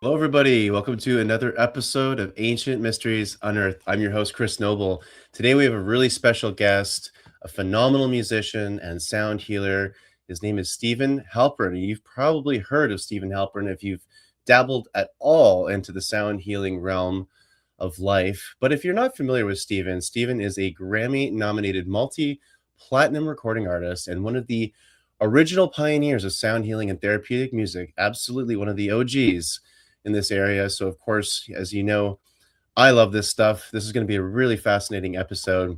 Hello, everybody. Welcome to another episode of Ancient Mysteries Unearthed. I'm your host, Chris Noble. Today, we have a really special guest, a phenomenal musician and sound healer. His name is Stephen Halpern. You've probably heard of Stephen Halpern if you've dabbled at all into the sound healing realm of life. But if you're not familiar with Stephen, Stephen is a Grammy-nominated multi-platinum recording artist and one of the original pioneers of sound healing and therapeutic music. Absolutely one of the OGs in this area. So, of course, as you know, I love this stuff. This is going to be a really fascinating episode.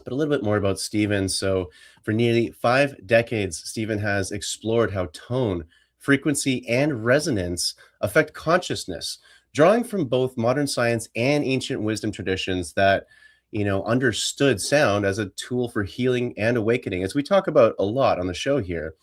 But a little bit more about Stephen. So, for nearly 5 decades, Stephen has explored how tone, frequency, and resonance affect consciousness, drawing from both modern science and ancient wisdom traditions that understood sound as a tool for healing and awakening, as we talk about a lot on the show here.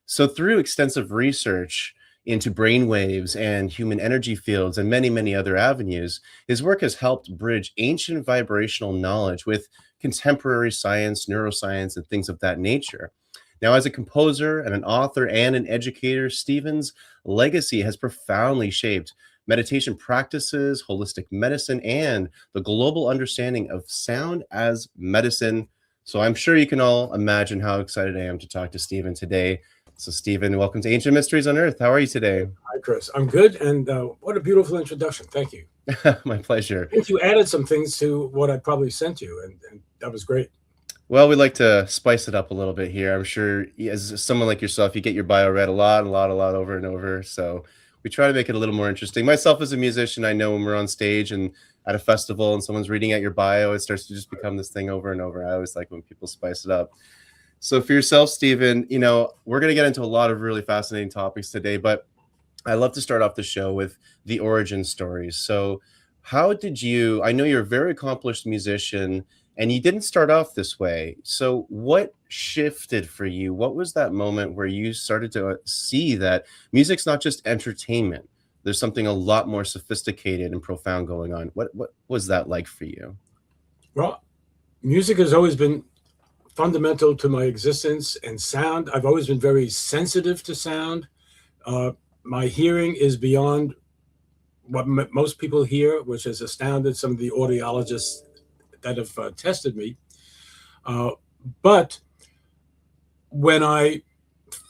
So, through extensive research into brainwaves and human energy fields and many, many other avenues, his work has helped bridge ancient vibrational knowledge with contemporary science, neuroscience, and things of that nature. Now, as a composer and an author and an educator, Stephen's legacy has profoundly shaped meditation practices, holistic medicine, and the global understanding of sound as medicine. So I'm sure you can all imagine how excited I am to talk to Stephen today. So Stephen, welcome to Ancient Mysteries Unearthed. How are you today? Hi, Chris. I'm good, and what a beautiful introduction. Thank you. My pleasure. I think you added some things to what I probably sent you, and that was great. Well, we like to spice it up a little bit here. I'm sure as someone like yourself, you get your bio read a lot over and over. So we try to make it a little more interesting. Myself as a musician, I know when we're on stage and at a festival and someone's reading out your bio, it starts to just become this thing over and over. I always like when people spice it up. So for yourself, Stephen, we're going to get into a lot of really fascinating topics today, but I love to start off the show with the origin stories. So how did you, I know you're a very accomplished musician and you didn't start off this way. So what shifted for you? What was that moment where you started to see that music's not just entertainment? There's something a lot more sophisticated and profound going on. What was that like for you? Well, music has always been fundamental to my existence, and sound. I've always been very sensitive to sound. My hearing is beyond what most people hear, which has astounded some of the audiologists that have tested me. But when I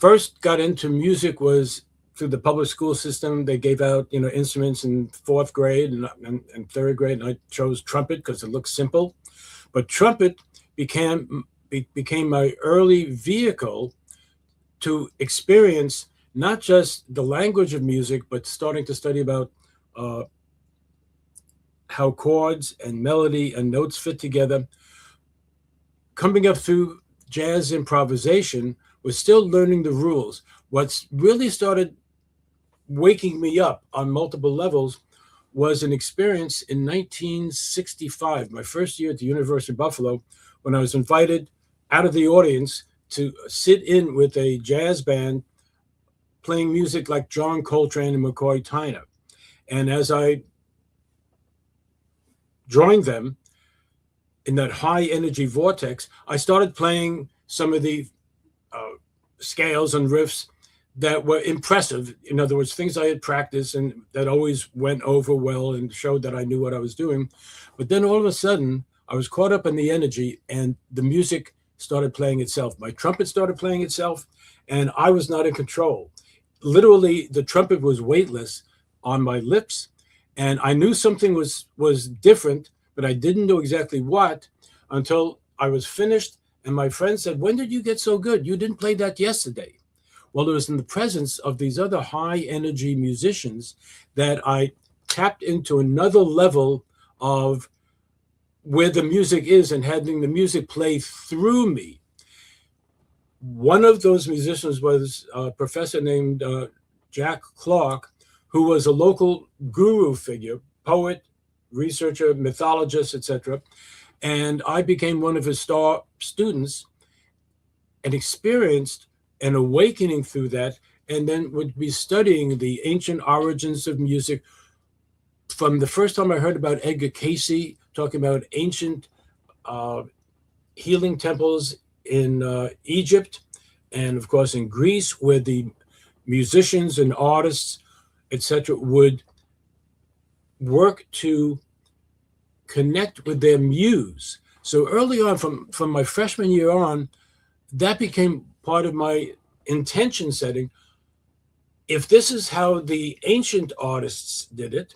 first got into music was through the public school system. They gave out, instruments in fourth grade and third grade, and I chose trumpet because it looks simple. But trumpet became my early vehicle to experience not just the language of music, but starting to study about how chords and melody and notes fit together. Coming up through jazz improvisation was still learning the rules. What's really started waking me up on multiple levels was an experience in 1965, my first year at the University of Buffalo, when I was invited out of the audience to sit in with a jazz band playing music like John Coltrane and McCoy Tyner. And as I joined them in that high energy vortex, I started playing some of the scales and riffs that were impressive. In other words, things I had practiced and that always went over well and showed that I knew what I was doing. But then all of a sudden, I was caught up in the energy and the music started playing itself. My trumpet started playing itself and I was not in control. Literally, the trumpet was weightless on my lips, and I knew something was different, but I didn't know exactly what until I was finished. And my friend said, "When did you get so good? You didn't play that yesterday." Well, it was in the presence of these other high energy musicians that I tapped into another level of where the music is and having the music play through me. One of those musicians was a professor named Jack Clark, who was a local guru figure, poet, researcher, mythologist, etc. And I became one of his star students and experienced an awakening through that, and then would be studying the ancient origins of music. From the first time I heard about Edgar Cayce, talking about ancient healing temples in Egypt, and of course in Greece, where the musicians and artists, etc., would work to connect with their muse. So early on, from my freshman year on, that became part of my intention setting. If this is how the ancient artists did it,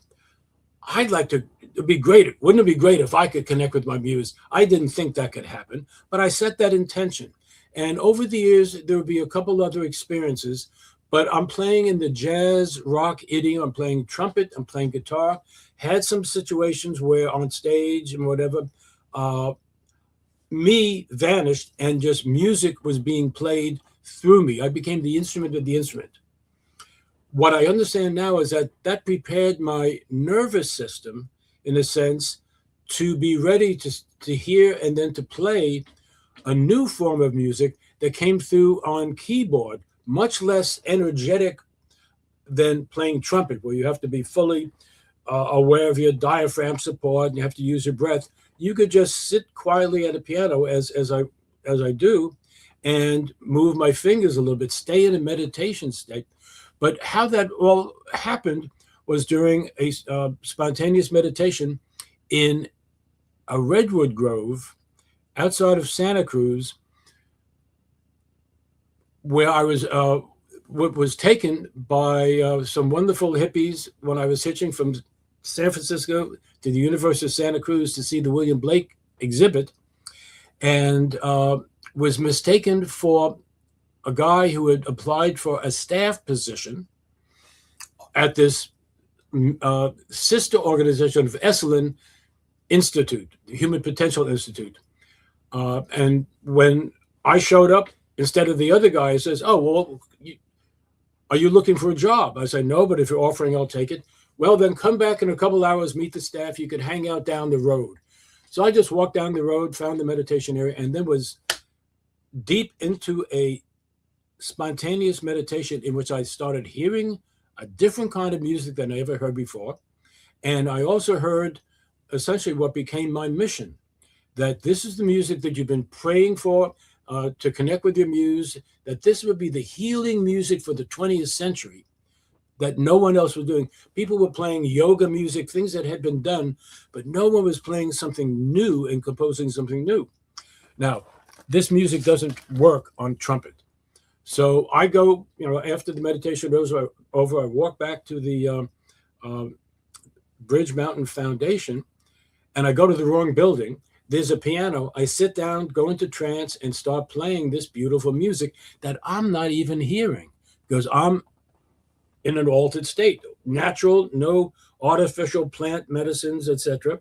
I'd like to. It'd be great. Wouldn't it be great if I could connect with my muse? I didn't think that could happen, but I set that intention. And over the years, there would be a couple other experiences, but I'm playing in the jazz rock idiom. I'm playing trumpet. I'm playing guitar. Had some situations where on stage and whatever, uh, me vanished and just music was being played through me. I became the instrument of the instrument. What I understand now is that that prepared my nervous system, in a sense, to be ready to hear and then to play a new form of music that came through on keyboard, much less energetic than playing trumpet, where you have to be fully aware of your diaphragm support and you have to use your breath. You could just sit quietly at a piano as I do, and move my fingers a little bit, stay in a meditation state. But how that all happened was during a spontaneous meditation in a redwood grove outside of Santa Cruz, where I was taken by some wonderful hippies when I was hitching from San Francisco to the University of Santa Cruz to see the William Blake exhibit, and was mistaken for a guy who had applied for a staff position at this sister organization of Esalen Institute, the Human Potential Institute. And when I showed up, instead of the other guy, he says, "Oh, well, are you looking for a job?" I said, "No, but if you're offering, I'll take it." "Well, then come back in a couple hours, meet the staff. You could hang out down the road." So I just walked down the road, found the meditation area, and then was deep into a spontaneous meditation in which I started hearing a different kind of music than I ever heard before. And I also heard essentially what became my mission, that this is the music that you've been praying for, to connect with your muse, that this would be the healing music for the 20th century that no one else was doing. People were playing yoga music, things that had been done, but no one was playing something new and composing something new. Now, this music doesn't work on trumpet. So I go, after the meditation was over, I walk back to the Bridge Mountain Foundation, and I go to the wrong building. There's a piano. I sit down, go into trance, and start playing this beautiful music that I'm not even hearing because I'm in an altered state, natural, no artificial plant medicines, etc.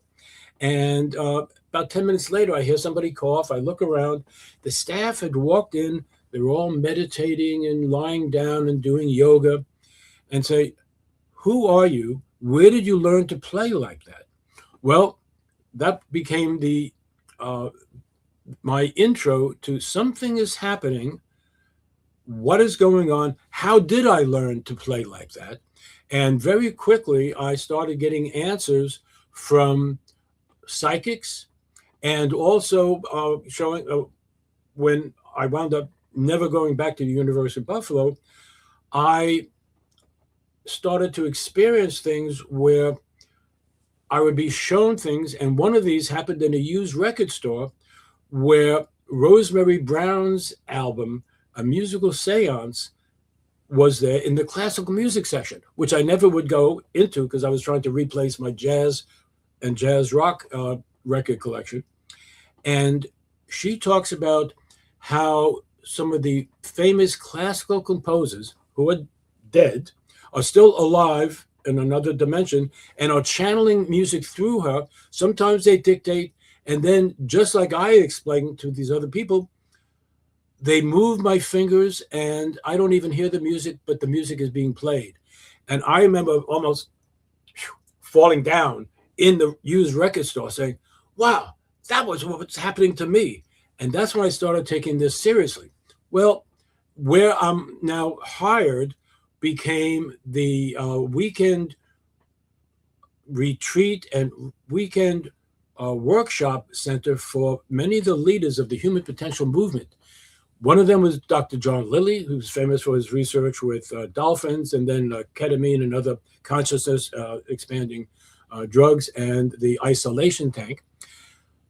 And about 10 minutes later, I hear somebody cough. I look around. The staff had walked in. They were all meditating and lying down and doing yoga, and say, "Who are you? Where did you learn to play like that?" Well, that became my intro to something is happening. What is going on? How did I learn to play like that? And very quickly, I started getting answers from psychics, and also showing when I wound up never going back to the University of Buffalo, I started to experience things where I would be shown things. And one of these happened in a used record store where Rosemary Brown's album, A Musical Seance, was there in the classical music section, which I never would go into because I was trying to replace my jazz and jazz rock record collection. And she talks about how some of the famous classical composers who are dead are still alive in another dimension and are channeling music through her. Sometimes they dictate, and then just like I explained to these other people, they move my fingers and I don't even hear the music, but the music is being played. And I remember almost falling down in the used record store saying, "Wow, that was what's happening to me." And that's when I started taking this seriously. Well, where I'm now hired became the weekend retreat and weekend workshop center for many of the leaders of the human potential movement. One of them was Dr. John Lilly, who's famous for his research with dolphins and then ketamine and other consciousness expanding drugs and the isolation tank.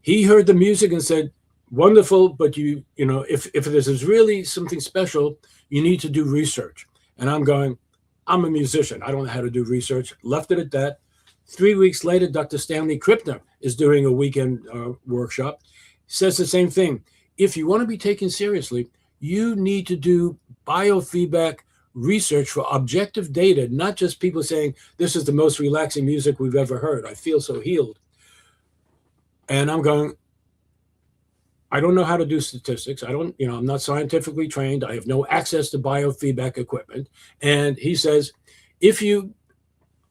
He heard the music and said, "Wonderful, but if this is really something special, you need to do research." And I'm going, "I'm a musician. I don't know how to do research." Left it at that. 3 weeks later, Dr. Stanley Krippner is doing a weekend workshop. Says the same thing. If you want to be taken seriously, you need to do biofeedback research for objective data, not just people saying, "This is the most relaxing music we've ever heard. I feel so healed." And I'm going, I don't know how to do statistics. I'm not scientifically trained. I have no access to biofeedback equipment. And he says, if you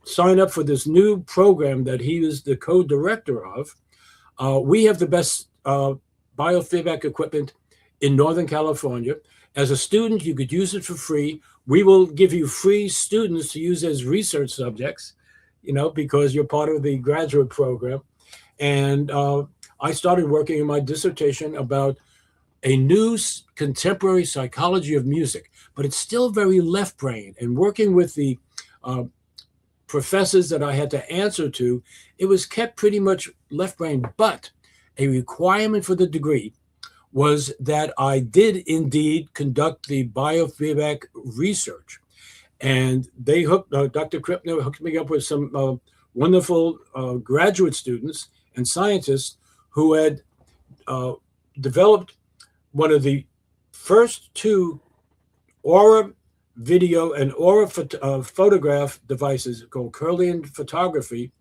sign up for this new program that he is the co-director of, we have the best biofeedback equipment in Northern California. As a student, you could use it for free. We will give you free students to use as research subjects, because you're part of the graduate program. And I started working in my dissertation about a new contemporary psychology of music, but it's still very left brain. And working with the professors that I had to answer to, it was kept pretty much left brain. But a requirement for the degree was that I did indeed conduct the biofeedback research. And they Dr. Krippner hooked me up with some wonderful graduate students and scientists who had developed one of the first two aura video and aura photograph devices called Kirlian photography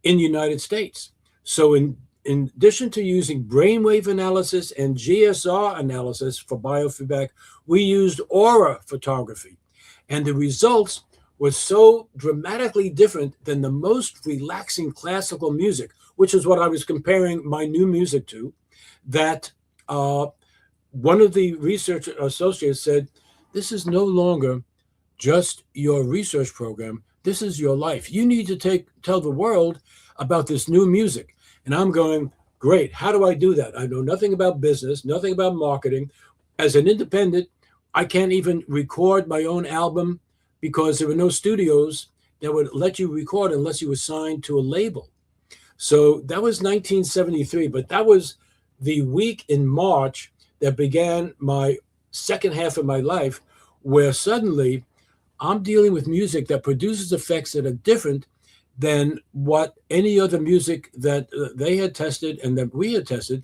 in the United States. So in addition to using brainwave analysis and GSR analysis for biofeedback, we used aura photography. And the results were so dramatically different than the most relaxing classical music, which is what I was comparing my new music to, that one of the research associates said, "This is no longer just your research program. This is your life. You need to tell the world about this new music." And I'm going, great. How do I do that? I know nothing about business, nothing about marketing. As an independent, I can't even record my own album because there were no studios that would let you record unless you were signed to a label. So that was 1973, but that was the week in March that began my second half of my life, where suddenly I'm dealing with music that produces effects that are different than what any other music that they had tested and that we had tested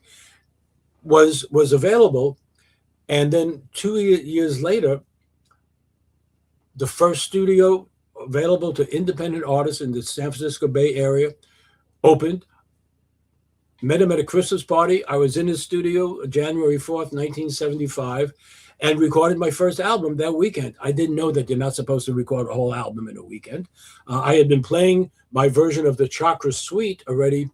was available. And then 2 years later, the first studio available to independent artists in the San Francisco Bay Area opened. Met him at a Christmas party. I was in his studio January 4th, 1975, and recorded my first album that weekend. I didn't know that you're not supposed to record a whole album in a weekend. I had been playing my version of the Chakra Suite already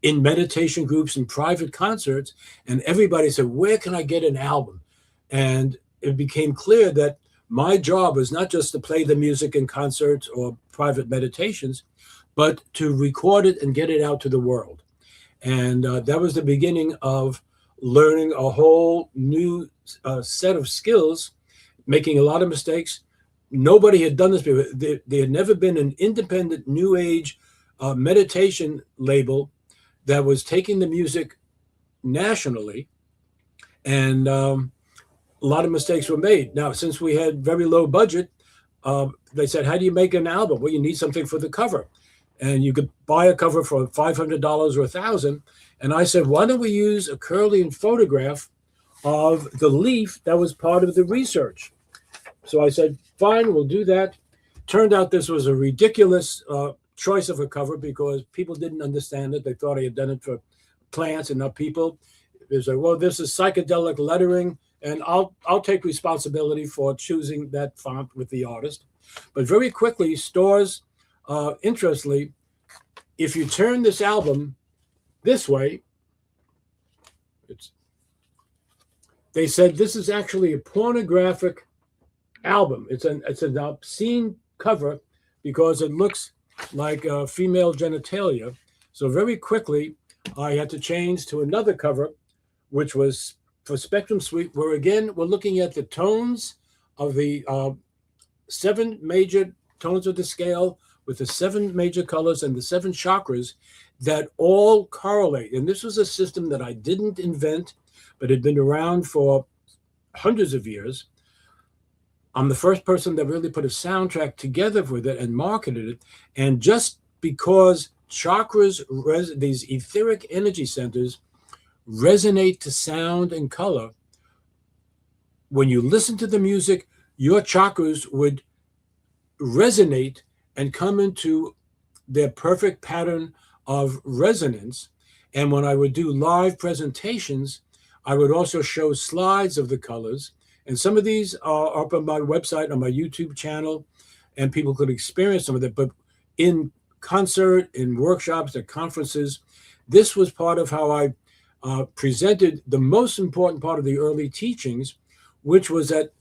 in meditation groups and private concerts, and everybody said, "Where can I get an album?" And it became clear that my job was not just to play the music in concerts or private meditations, but to record it and get it out to the world. And that was the beginning of learning a whole new set of skills, making a lot of mistakes. Nobody had done this before. There had never been an independent New Age meditation label that was taking the music nationally. And a lot of mistakes were made. Now, since we had very low budget, they said, "How do you make an album?" "Well, you need something for the cover. And you could buy a cover for $500 or $1,000. And I said, "Why don't we use a Kirlian photograph of the leaf that was part of the research?" So I said, "Fine, we'll do that." Turned out this was a ridiculous choice of a cover because people didn't understand it. They thought I had done it for plants and not people. They said, "Well, this is psychedelic lettering, and I'll take responsibility for choosing that font with the artist." But very quickly, stores, interestingly, if you turn this album this way, they said this is actually a pornographic album. It's an obscene cover because it looks like female genitalia. So very quickly, I had to change to another cover, which was for Spectrum Suite, where again, we're looking at the tones of the 7 major tones of the scale, with the 7 major colors and the 7 chakras that all correlate. And this was a system that I didn't invent, but had been around for hundreds of years. I'm the first person that really put a soundtrack together with it and marketed it. And just because chakras, these etheric energy centers, resonate to sound and color, when you listen to the music, your chakras would resonate and come into their perfect pattern of resonance. And when I would do live presentations, I would also show slides of the colors. And some of these are up on my website, on my YouTube channel, and people could experience some of that. But in concert, in workshops, at conferences, this was part of how I presented the most important part of the early teachings, which was that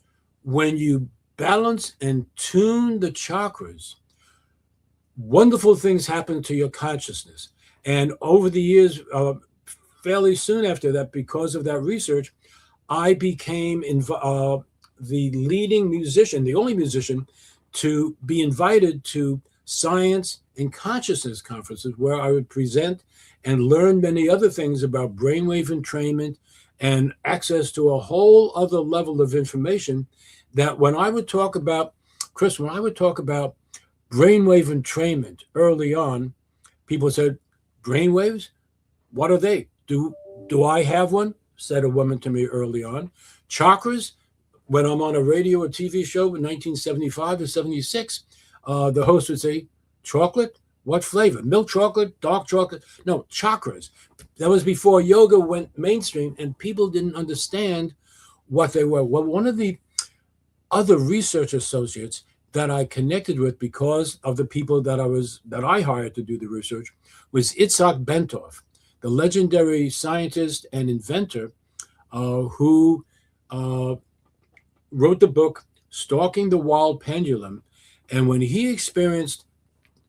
when you balance and tune the chakras, wonderful things happen to your consciousness. And over the years, fairly soon after that, because of that research, I became the leading musician, the only musician to be invited to science and consciousness conferences, where I would present and learn many other things about brainwave entrainment and access to a whole other level of information. That when I would talk about, Chris, when I would talk about brainwave entrainment early on, people said, brainwaves? What are they? Do I have one? Said a woman to me early on. Chakras? When I'm on a radio or TV show in 1975 or 76, the host would say, chocolate? What flavor? Milk chocolate? Dark chocolate? No, chakras. That was before yoga went mainstream and people didn't understand what they were. Well, one of the other research associates that I connected with because of the people that I hired to do the research was Itzhak Bentov, the legendary scientist and inventor who wrote the book Stalking the Wild Pendulum. And when he experienced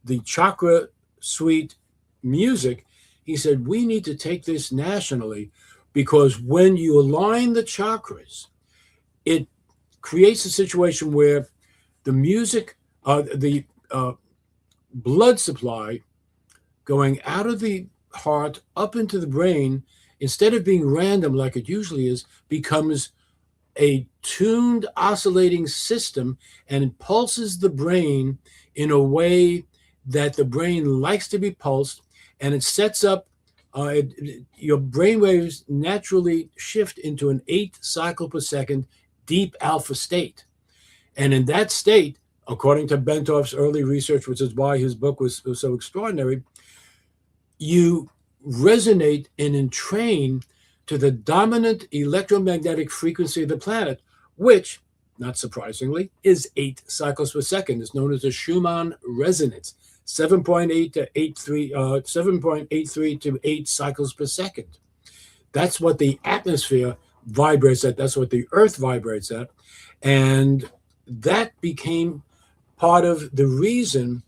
the chakra suite music, he said, we need to take this nationally, because when you align the chakras, it creates a situation where the music, the blood supply going out of the heart up into the brain, instead of being random like it usually is, becomes a tuned oscillating system and pulses the brain in a way that the brain likes to be pulsed, and it sets up your brain waves naturally shift into an 8 cycle per second deep alpha state. And in that state, according to Bentov's early research, which is why his book was so extraordinary, you resonate and entrain to the dominant electromagnetic frequency of the planet, which, not surprisingly, is 8 cycles per second. It's known as the Schumann resonance, 7.83 to 8 cycles per second. That's what the atmosphere vibrates at. That's what the earth vibrates at. And that became part of the reason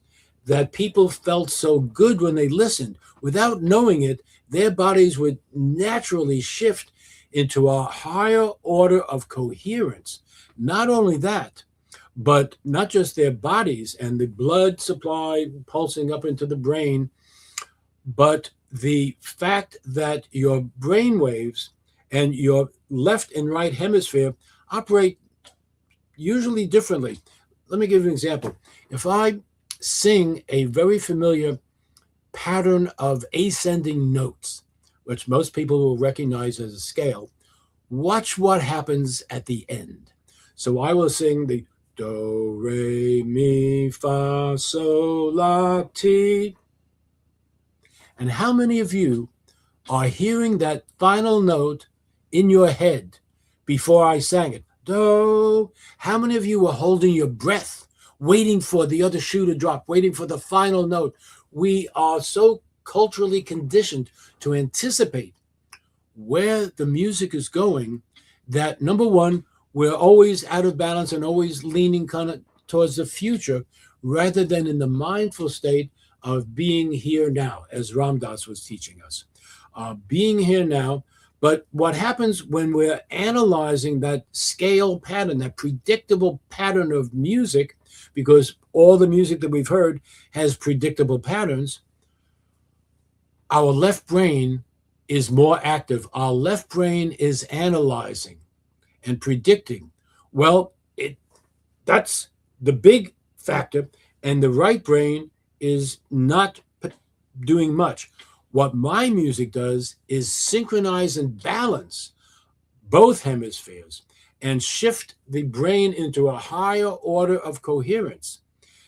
that people felt so good when they listened. Without knowing it, their bodies would naturally shift into a higher order of coherence. Not only that, but not just their bodies and the blood supply pulsing up into the brain, but the fact that your brain waves and your left and right hemisphere operate usually differently. Let me give you an example. If I sing a very familiar pattern of ascending notes, which most people will recognize as a scale, watch what happens at the end. So I will sing the do, re, mi, fa, sol, la, ti. And how many of you are hearing that final note in your head before I sang it? Do. How many of you were holding your breath, waiting for the other shoe to drop, waiting for the final note? We are so culturally conditioned to anticipate where the music is going that, number one, we're always out of balance and always leaning kind of towards the future rather than in the mindful state of being here now, as Ram Dass was teaching us. Being here now, But what happens when we're analyzing that scale pattern, that predictable pattern of music, because all the music that we've heard has predictable patterns, our left brain is more active. Our left brain is analyzing and predicting. Well, that's the big factor, and the right brain is not doing much. What my music does is synchronize and balance both hemispheres and shift the brain into a higher order of coherence.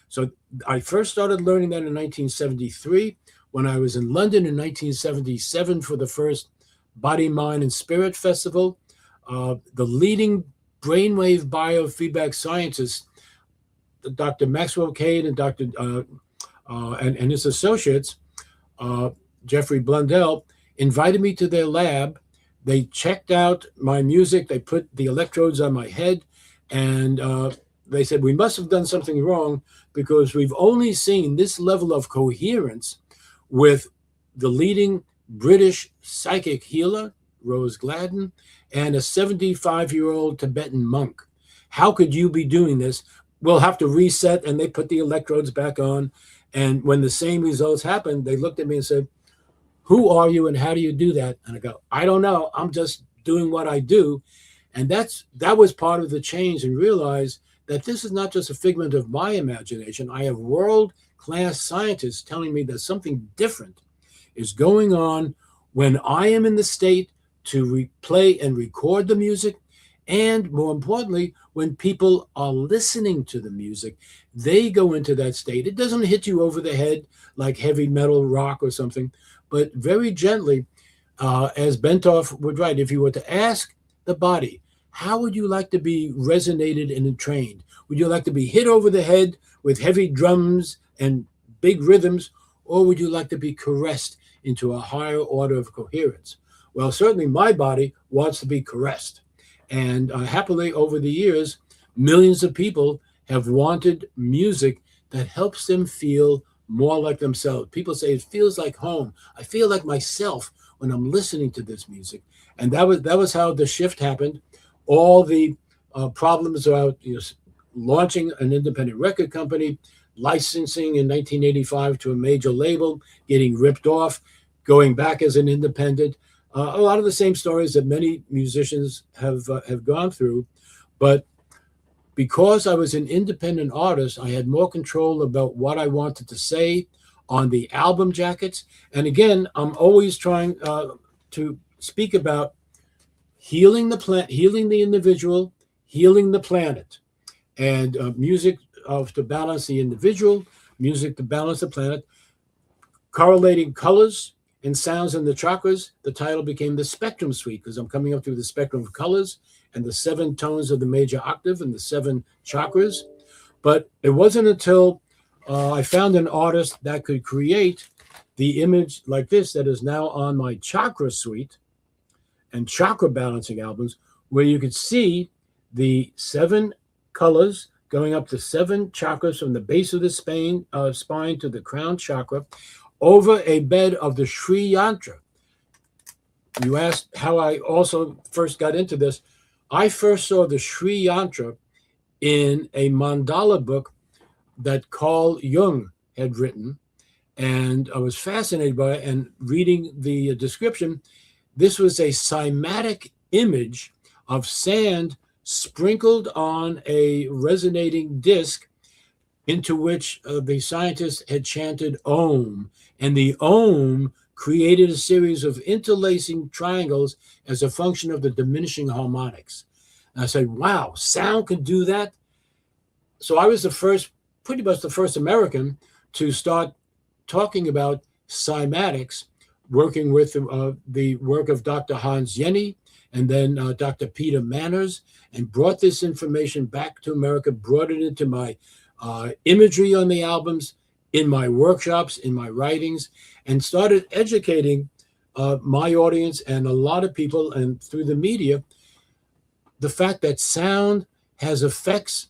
So I first started learning that in 1973 when I was in London in 1977 for the first Body, Mind, and Spirit Festival. The leading brainwave biofeedback scientists, Dr. Maxwell Cade and Dr. And his associates, Jeffrey Blundell, invited me to their lab. They checked out my music. They put the electrodes on my head, and they said, we must have done something wrong because we've only seen this level of coherence with the leading British psychic healer, Rose Gladden, and a 75-year-old Tibetan monk. How could you be doing this? We'll have to reset. And they put the electrodes back on. And when the same results happened, they looked at me and said, who are you and how do you do that? And I go, I don't know. I'm just doing what I do. And that was part of the change, and realize that this is not just a figment of my imagination. I have world-class scientists telling me that something different is going on when I am in the state to replay and record the music. And more importantly, when people are listening to the music, they go into that state. It doesn't hit you over the head like heavy metal rock or something, but very gently, as Bentoff would write, if you were to ask the body, how would you like to be resonated and entrained? Would you like to be hit over the head with heavy drums and big rhythms, or would you like to be caressed into a higher order of coherence? Well, certainly my body wants to be caressed. And happily, over the years, millions of people have wanted music that helps them feel more like themselves. People say, it feels like home. I feel like myself when I'm listening to this music. And that was how the shift happened. All the problems about launching an independent record company, licensing in 1985 to a major label, getting ripped off, going back as an independent. A lot of the same stories that many musicians have gone through. But because I was an independent artist, I had more control about what I wanted to say on the album jackets. And again, I'm always trying to speak about healing the individual, healing the planet, and music to balance the individual, music to balance the planet, correlating colors and sounds in the chakras. The title became the Spectrum Suite because I'm coming up through the spectrum of colors and the 7 tones of the major octave and the 7 chakras. But it wasn't until I found an artist that could create the image like this that is now on my chakra suite and chakra balancing albums, where you could see the 7 colors going up to 7 chakras from the base of the spine to the crown chakra, over a bed of the Sri Yantra. You asked how I also first got into this. I first saw the Sri Yantra in a mandala book that Carl Jung had written, and I was fascinated by it. And reading the description, this was a cymatic image of sand sprinkled on a resonating disc into which the scientists had chanted Om. And the Om created a series of interlacing triangles as a function of the diminishing harmonics. And I said, wow, sound can do that? So I was pretty much the first American to start talking about cymatics, working with the work of Dr. Hans Jenny and then Dr. Peter Manners, and brought this information back to America, brought it into my imagery on the albums, in my workshops, in my writings, and started educating my audience and a lot of people, and through the media, the fact that sound has effects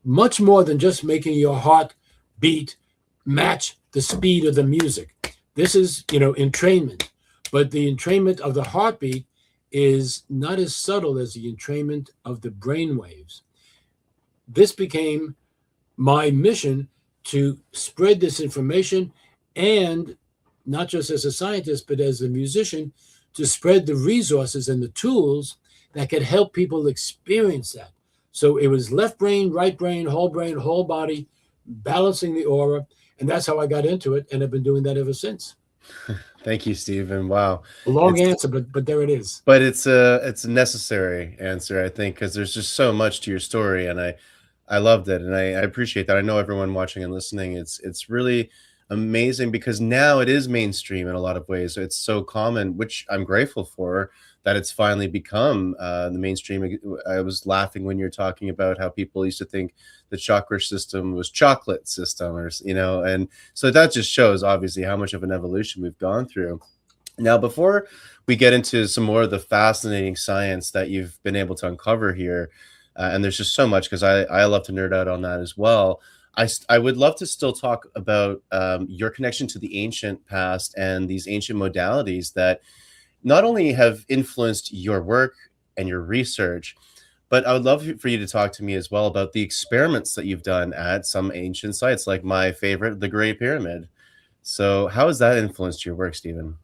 much more than just making your heart beat match the speed of the music. This is, entrainment, but the entrainment of the heartbeat is not as subtle as the entrainment of the brainwaves. This became my mission to spread this information, and not just as a scientist, but as a musician, to spread the resources and the tools that could help people experience that. So it was left brain, brain, whole body, balancing the aura. And that's how I got into it. And I've been doing that ever since. Thank you, Stephen. Wow. A long answer, but there it is. But it's a necessary answer, I think, because there's just so much to your story, and I loved it, and I appreciate that. I know everyone watching and listening, it's really amazing because now it is mainstream in a lot of ways. It's so common, which I'm grateful for, that it's finally become the mainstream. I was laughing when you're talking about how people used to think the chakra system was chocolate system, or and so that just shows obviously how much of an evolution we've gone through. Now, before we get into some more of the fascinating science that you've been able to uncover here, and there's just so much, because I love to nerd out on that as well. I would love to still talk about your connection to the ancient past and these ancient modalities that not only have influenced your work and your research, but I would love for you to talk to me as well about the experiments that you've done at some ancient sites, like my favorite, the Great Pyramid. So how has that influenced your work, Stephen?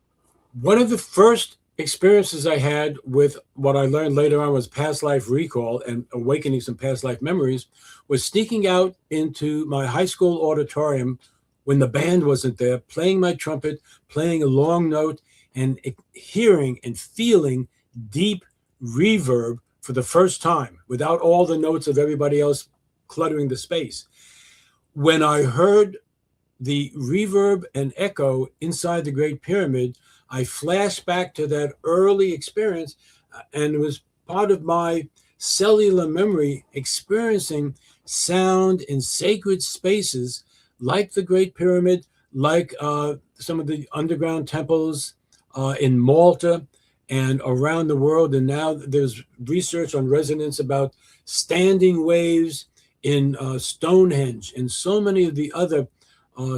One of the first experiences I had with what I learned later on was past life recall and awakening some past life memories was sneaking out into my high school auditorium when the band wasn't there, playing my trumpet, playing a long note, and hearing and feeling deep reverb for the first time without all the notes of everybody else cluttering the space. When I heard the reverb and echo inside the Great Pyramid, I flashed back to that early experience, and it was part of my cellular memory experiencing sound in sacred spaces like the Great Pyramid, like some of the underground temples in Malta and around the world. And now there's research on resonance about standing waves in Stonehenge and so many of the other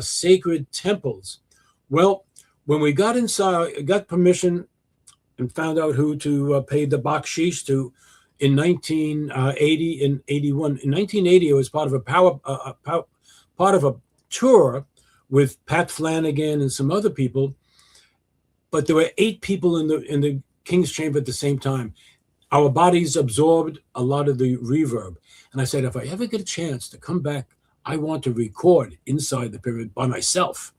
sacred temples. Well, when we got inside, got permission and found out who to pay the bakshish to in 1980 and 81. In 1980, it was part of a tour with Pat Flanagan and some other people, but there were 8 people in the King's Chamber at the same time. Our bodies absorbed a lot of the reverb. And I said, if I ever get a chance to come back, I want to record inside the pyramid by myself.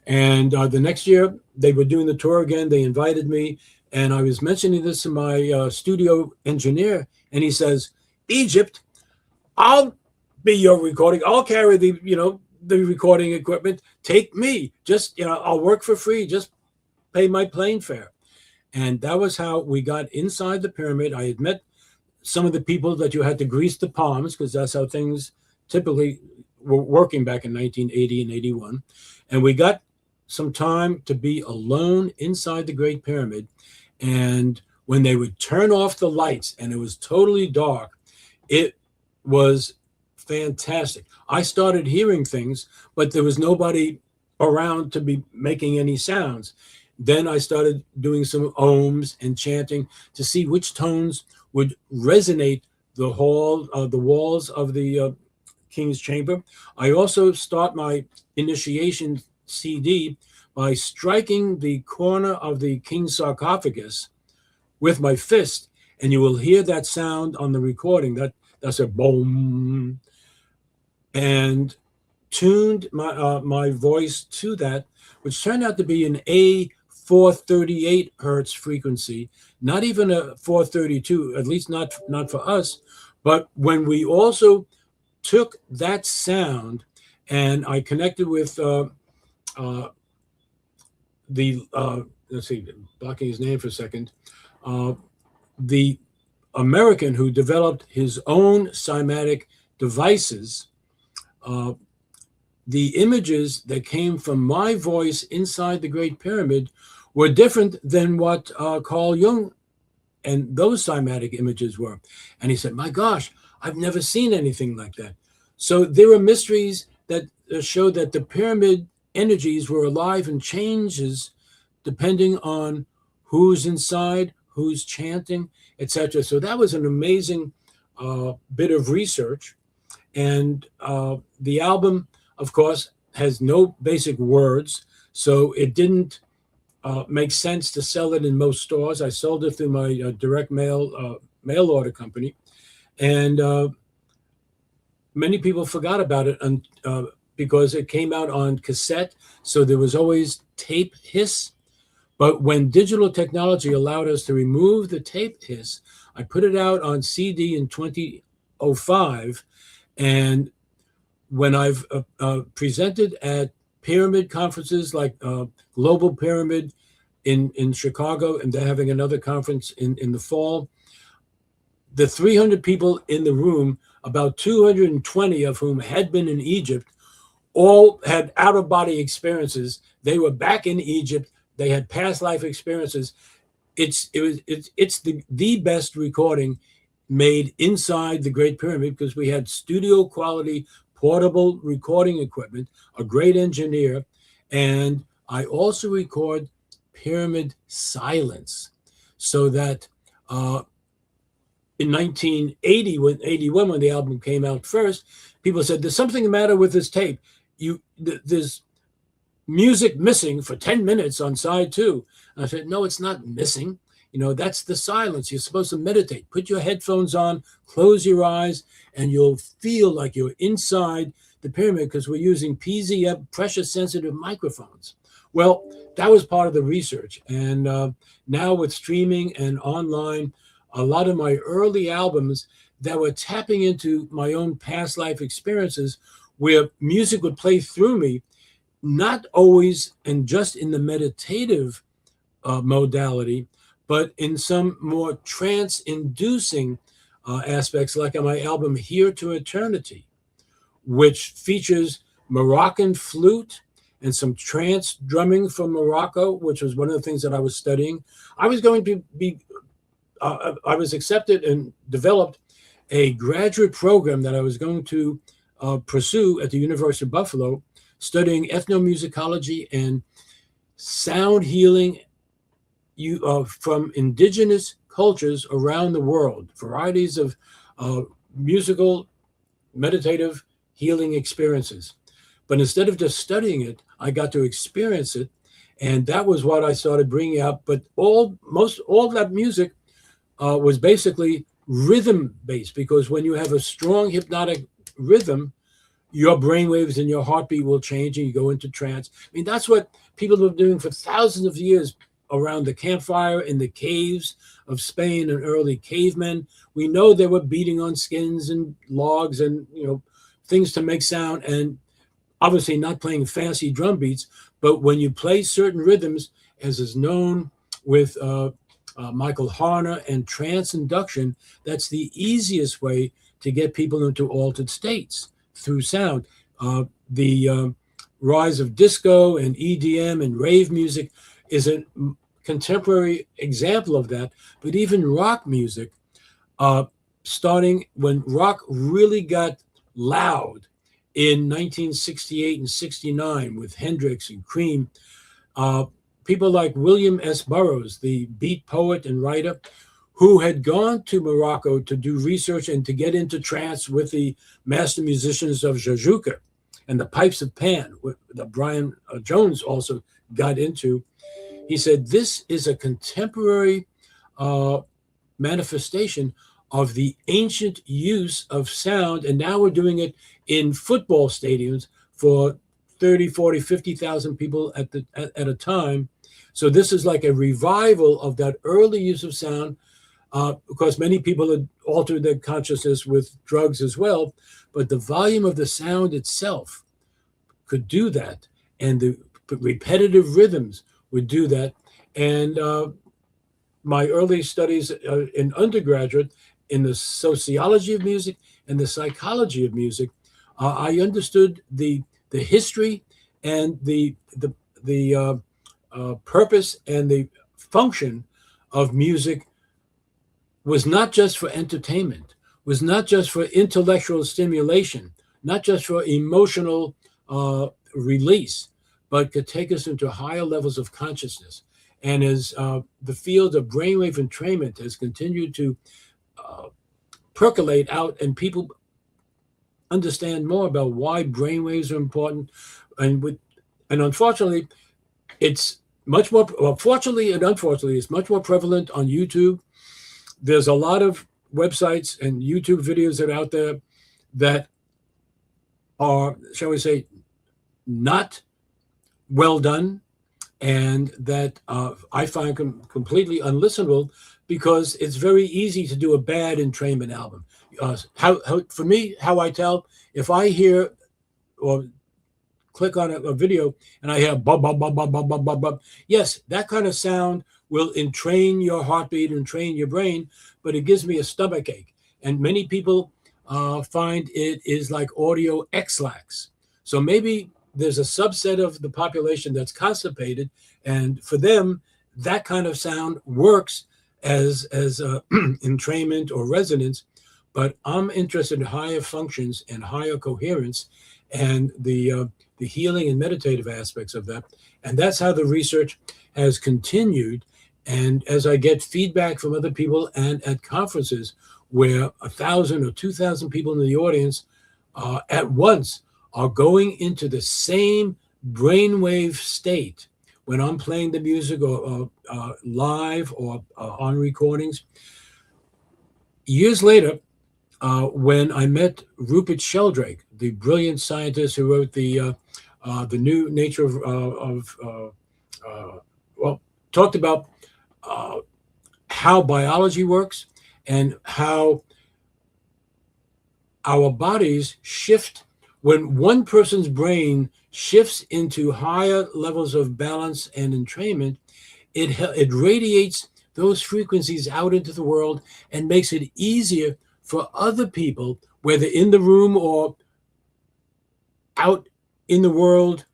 And the next year, they were doing the tour again. They invited me, and I was mentioning this to my studio engineer, and he says, Egypt, I'll be your recording. I'll carry the recording equipment. Take me. Just, I'll work for free. Just pay my plane fare. And that was how we got inside the pyramid. I had met some of the people that you had to grease the palms, because that's how things typically were working back in 1980 and 81. And we got some time to be alone inside the Great Pyramid. And when they would turn off the lights and it was totally dark, it was fantastic. I started hearing things, but there was nobody around to be making any sounds. Then I started doing some ohms and chanting to see which tones would resonate the walls of the King's Chamber. I also start my initiation CD by striking the corner of the King's sarcophagus with my fist, and you will hear that sound on the recording. That's a boom, and tuned my voice to that, which turned out to be an A438 hertz frequency, not even a 432, at least not for us. But when we also took that sound and I connected with let's see, blocking his name for a second, the American who developed his own cymatic devices, the images that came from my voice inside the Great Pyramid were different than what Carl Jung and those cymatic images were. And he said, my gosh, I've never seen anything like that. So there were mysteries that showed that the pyramid energies were alive and changes depending on who's inside, who's chanting, etc. So that was an amazing bit of research. And the album, of course, has no basic words, so it didn't make sense to sell it in most stores. I sold it through my direct mail order company, and many people forgot about it because it came out on cassette, so there was always tape hiss. But when digital technology allowed us to remove the tape hiss, I put it out on CD in 2005, and when I've presented at pyramid conferences like Global Pyramid in Chicago, and they're having another conference in the fall, the 300 people in the room, about 220 of whom had been in Egypt, all had out-of-body experiences. They were back in Egypt. They had past life experiences. It's the best recording made inside the Great Pyramid, because we had studio quality portable recording equipment, a great engineer, and I also record pyramid silence, so that in 1981, when the album came out first, people said, there's something the matter with this tape. There's music missing for 10 minutes on side 2. And I said, no, it's not missing. That's the silence. You're supposed to meditate. Put your headphones on, close your eyes, and you'll feel like you're inside the pyramid, because we're using PZF pressure-sensitive microphones. Well, that was part of the research. And now with streaming and online, a lot of my early albums that were tapping into my own past life experiences, where music would play through me, not always and just in the meditative modality, but in some more trance-inducing aspects, like on my album Here to Eternity, which features Moroccan flute and some trance drumming from Morocco, which was one of the things that I was studying. I was going to I was accepted and developed a graduate program that I was going to pursue at the University of Buffalo, studying ethnomusicology and sound healing from indigenous cultures around the world, varieties of musical, meditative healing experiences. But instead of just studying it, I got to experience it. And that was what I started bringing out. But all that music was basically rhythm-based, because when you have a strong hypnotic rhythm, your brainwaves and your heartbeat will change and you go into trance. I mean, that's what people have been doing for thousands of years around the campfire in the caves of Spain and early cavemen. We know they were beating on skins and logs and things to make sound, and obviously not playing fancy drum beats. But when you play certain rhythms, as is known with Michael Harner and trance induction, that's the easiest way to get people into altered states through sound. The rise of disco and EDM and rave music is a contemporary example of that. But even rock music, starting when rock really got loud in 1968 and 69 with Hendrix and Cream, people like William S. Burroughs, the beat poet and writer, who had gone to Morocco to do research and to get into trance with the master musicians of Jajuka and the Pipes of Pan, that Brian Jones also got into. He said, this is a contemporary manifestation of the ancient use of sound, and now we're doing it in football stadiums for 30, 40, 50,000 people at a time. So this is like a revival of that early use of sound, because many people had altered their consciousness with drugs as well, but the volume of the sound itself could do that, and the repetitive rhythms would do that. And my early studies in undergraduate in the sociology of music and the psychology of music, I understood the history and the purpose and the function of music was not just for entertainment, was not just for intellectual stimulation, not just for emotional release, but could take us into higher levels of consciousness. And as the field of brainwave entrainment has continued to uh, percolate out and people understand more about why brainwaves are important, and unfortunately, it's much more, well, fortunately and unfortunately, it's much more prevalent on YouTube. There's a lot of websites and YouTube videos that are out there that are, shall we say, not well done, and that I find completely unlistenable because it's very easy to do a bad entrainment album. How for me, how I tell if I hear or click on a video and I hear bub bub bub bub bub bub bub bub, yes, that kind of sound will entrain your heartbeat and train your brain, but it gives me a stomach ache. And many people find it is like audio X-lax. So maybe there's a subset of the population that's constipated, and for them, that kind of sound works as entrainment or resonance. But I'm interested in higher functions and higher coherence, and the healing and meditative aspects of that. And that's how the research has continued. And as I get feedback from other people and at conferences where 1,000 or 2,000 people in the audience at once are going into the same brainwave state when I'm playing the music or live or on recordings. Years later, when I met Rupert Sheldrake, the brilliant scientist who wrote the new nature well, talked about how biology works and how our bodies shift when one person's brain shifts into higher levels of balance and entrainment. It radiates those frequencies out into the world and makes it easier for other people, whether in the room or out in the world,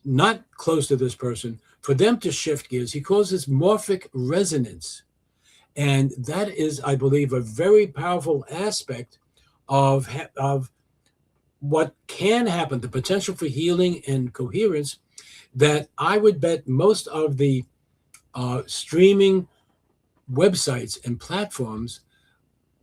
not close to this person, for them to shift gears. He calls this morphic resonance. And that is, I believe, a very powerful aspect of what can happen, the potential for healing and coherence, that I would bet most of the streaming websites and platforms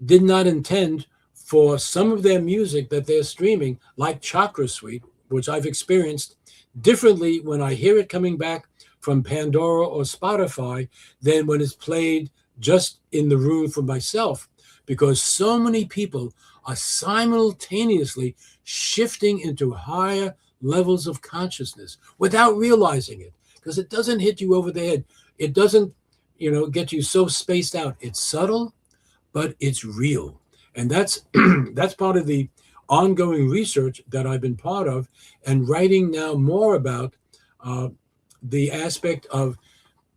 did not intend for some of their music that they're streaming, like Chakra Suite, which I've experienced differently when I hear it coming back from Pandora or Spotify than when it's played just in the room for myself, because so many people are simultaneously shifting into higher levels of consciousness without realizing it, because it doesn't hit you over the head. It doesn't, get you so spaced out. It's subtle, but it's real. And that's that's part of the ongoing research that I've been part of, and writing now more about the aspect of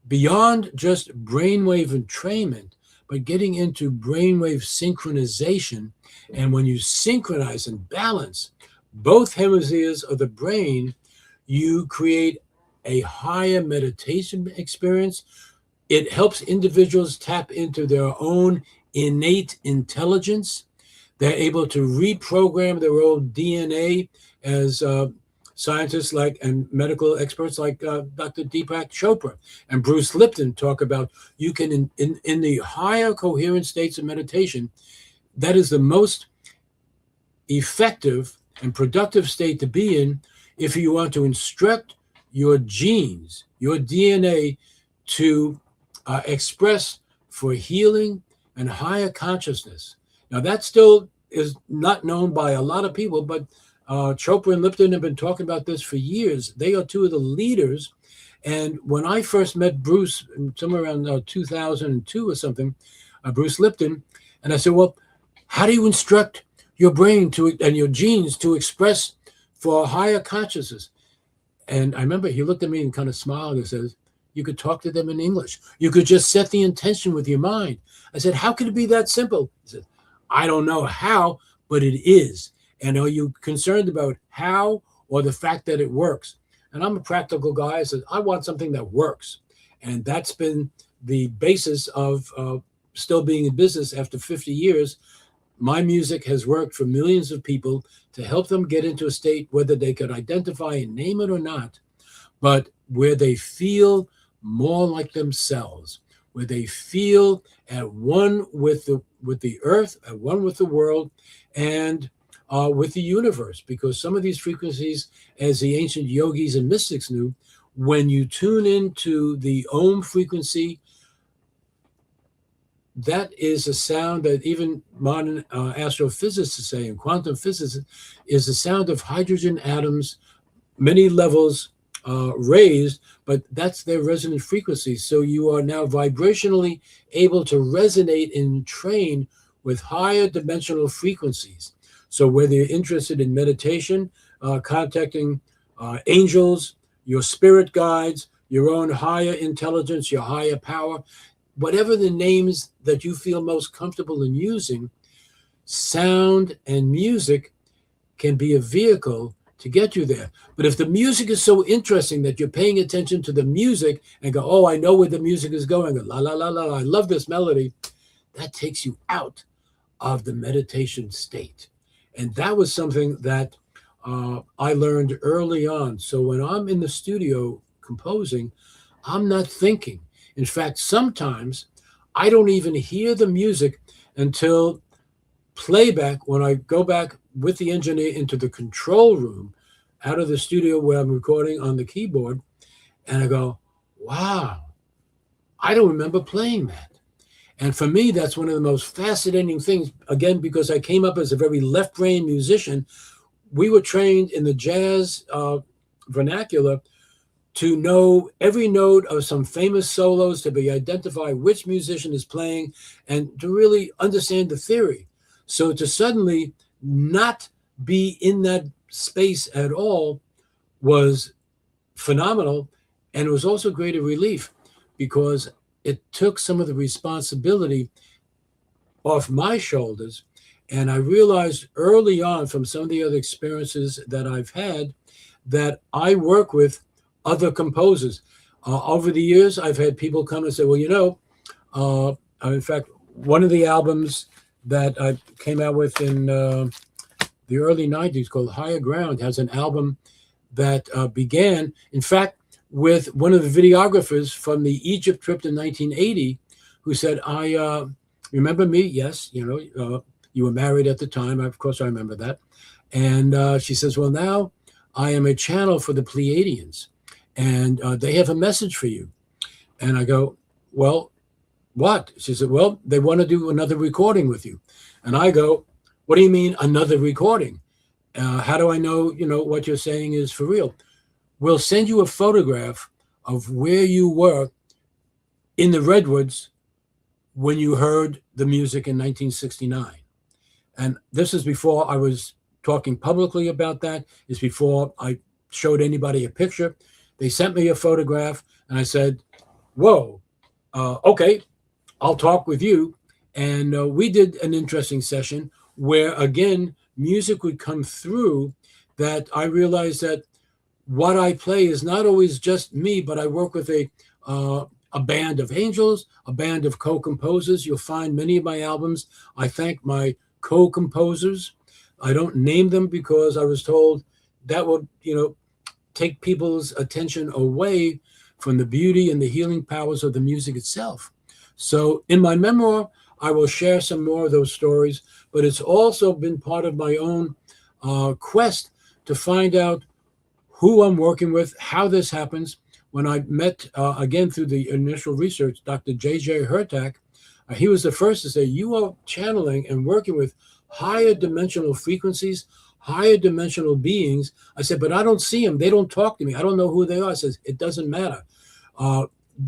beyond just brainwave entrainment, but getting into brainwave synchronization. And when you synchronize and balance both hemispheres of the brain, you create a higher meditation experience. It helps individuals tap into their own innate intelligence. They're able to reprogram their own DNA, as scientists like and medical experts like Dr. Deepak Chopra and Bruce Lipton talk about. You can, in the higher coherent states of meditation, that is the most effective and productive state to be in if you want to instruct your genes, your DNA, to express for healing and higher consciousness. Now, that still is not known by a lot of people, but Chopra and Lipton have been talking about this for years. They are two of the leaders. And when I first met Bruce, somewhere around 2002 or something, Bruce Lipton, and I said, well, how do you instruct your brain and your genes to express for higher consciousness? And I remember he looked at me and kind of smiled and says, you could talk to them in English. You could just set the intention with your mind. I said, how could it be that simple? He said, I don't know how, but it is. And are you concerned about how or the fact that it works? And I'm a practical guy. I said, I want something that works. And that's been the basis of still being in business after 50 years. My music has worked for millions of people to help them get into a state, whether they could identify and name it or not, but where they feel more like themselves, where they feel at one with the earth, at one with the world, and with the universe. Because some of these frequencies, as the ancient yogis and mystics knew, when you tune into the Om frequency, that is a sound that even modern astrophysicists say, and quantum physicists, is the sound of hydrogen atoms, many levels raised, but that's their resonant frequency. So you are now vibrationally able to resonate and train with higher dimensional frequencies. So whether you're interested in meditation, contacting angels, your spirit guides, your own higher intelligence, your higher power, whatever the names that you feel most comfortable in using, sound and music can be a vehicle to get you there. But if the music is so interesting that you're paying attention to the music and go, oh, I know where the music is going, la, la, la, la, I love this melody, that takes you out of the meditation state. And that was something that I learned early on. So when I'm in the studio composing, I'm not thinking. In fact, sometimes I don't even hear the music until playback, when I go back with the engineer into the control room out of the studio where I'm recording on the keyboard, and I go, wow, I don't remember playing that. And for me, that's one of the most fascinating things, again, because I came up as a very left-brain musician. We were trained in the jazz vernacular to know every note of some famous solos, to be identify which musician is playing, and to really understand the theory. So to suddenly not be in that space at all was phenomenal. And it was also great a relief, because it took some of the responsibility off my shoulders. And I realized early on from some of the other experiences that I've had that I work with other composers. Over the years, I've had people come and say, well, in fact, one of the albums that I came out with in the early 90s called Higher Ground has an album that began, in fact, with one of the videographers from the Egypt trip in 1980 who said, I remember me? Yes, you were married at the time. Of course, I remember that. And she says, well, now I am a channel for the Pleiadians, and they have a message for you. And I go, well, what? She said, well, they want to do another recording with you. And I go, what do you mean another recording? How do I know, what you're saying is for real? We'll send you a photograph of where you were in the Redwoods when you heard the music in 1969. And this is before I was talking publicly about that. It's before I showed anybody a picture. They sent me a photograph, and I said, whoa, okay, I'll talk with you. And we did an interesting session where, again, music would come through that I realized that what I play is not always just me, but I work with a band of angels, a band of co-composers. You'll find many of my albums, I thank my co-composers. I don't name them because I was told that would, take people's attention away from the beauty and the healing powers of the music itself. So in my memoir, I will share some more of those stories, but it's also been part of my own quest to find out who I'm working with, how this happens. When I met, again, through the initial research, Dr. J.J. Hurtak, he was the first to say, you are channeling and working with higher dimensional frequencies, higher dimensional beings. I said, but I don't see them. They don't talk to me. I don't know who they are. I said, it doesn't matter.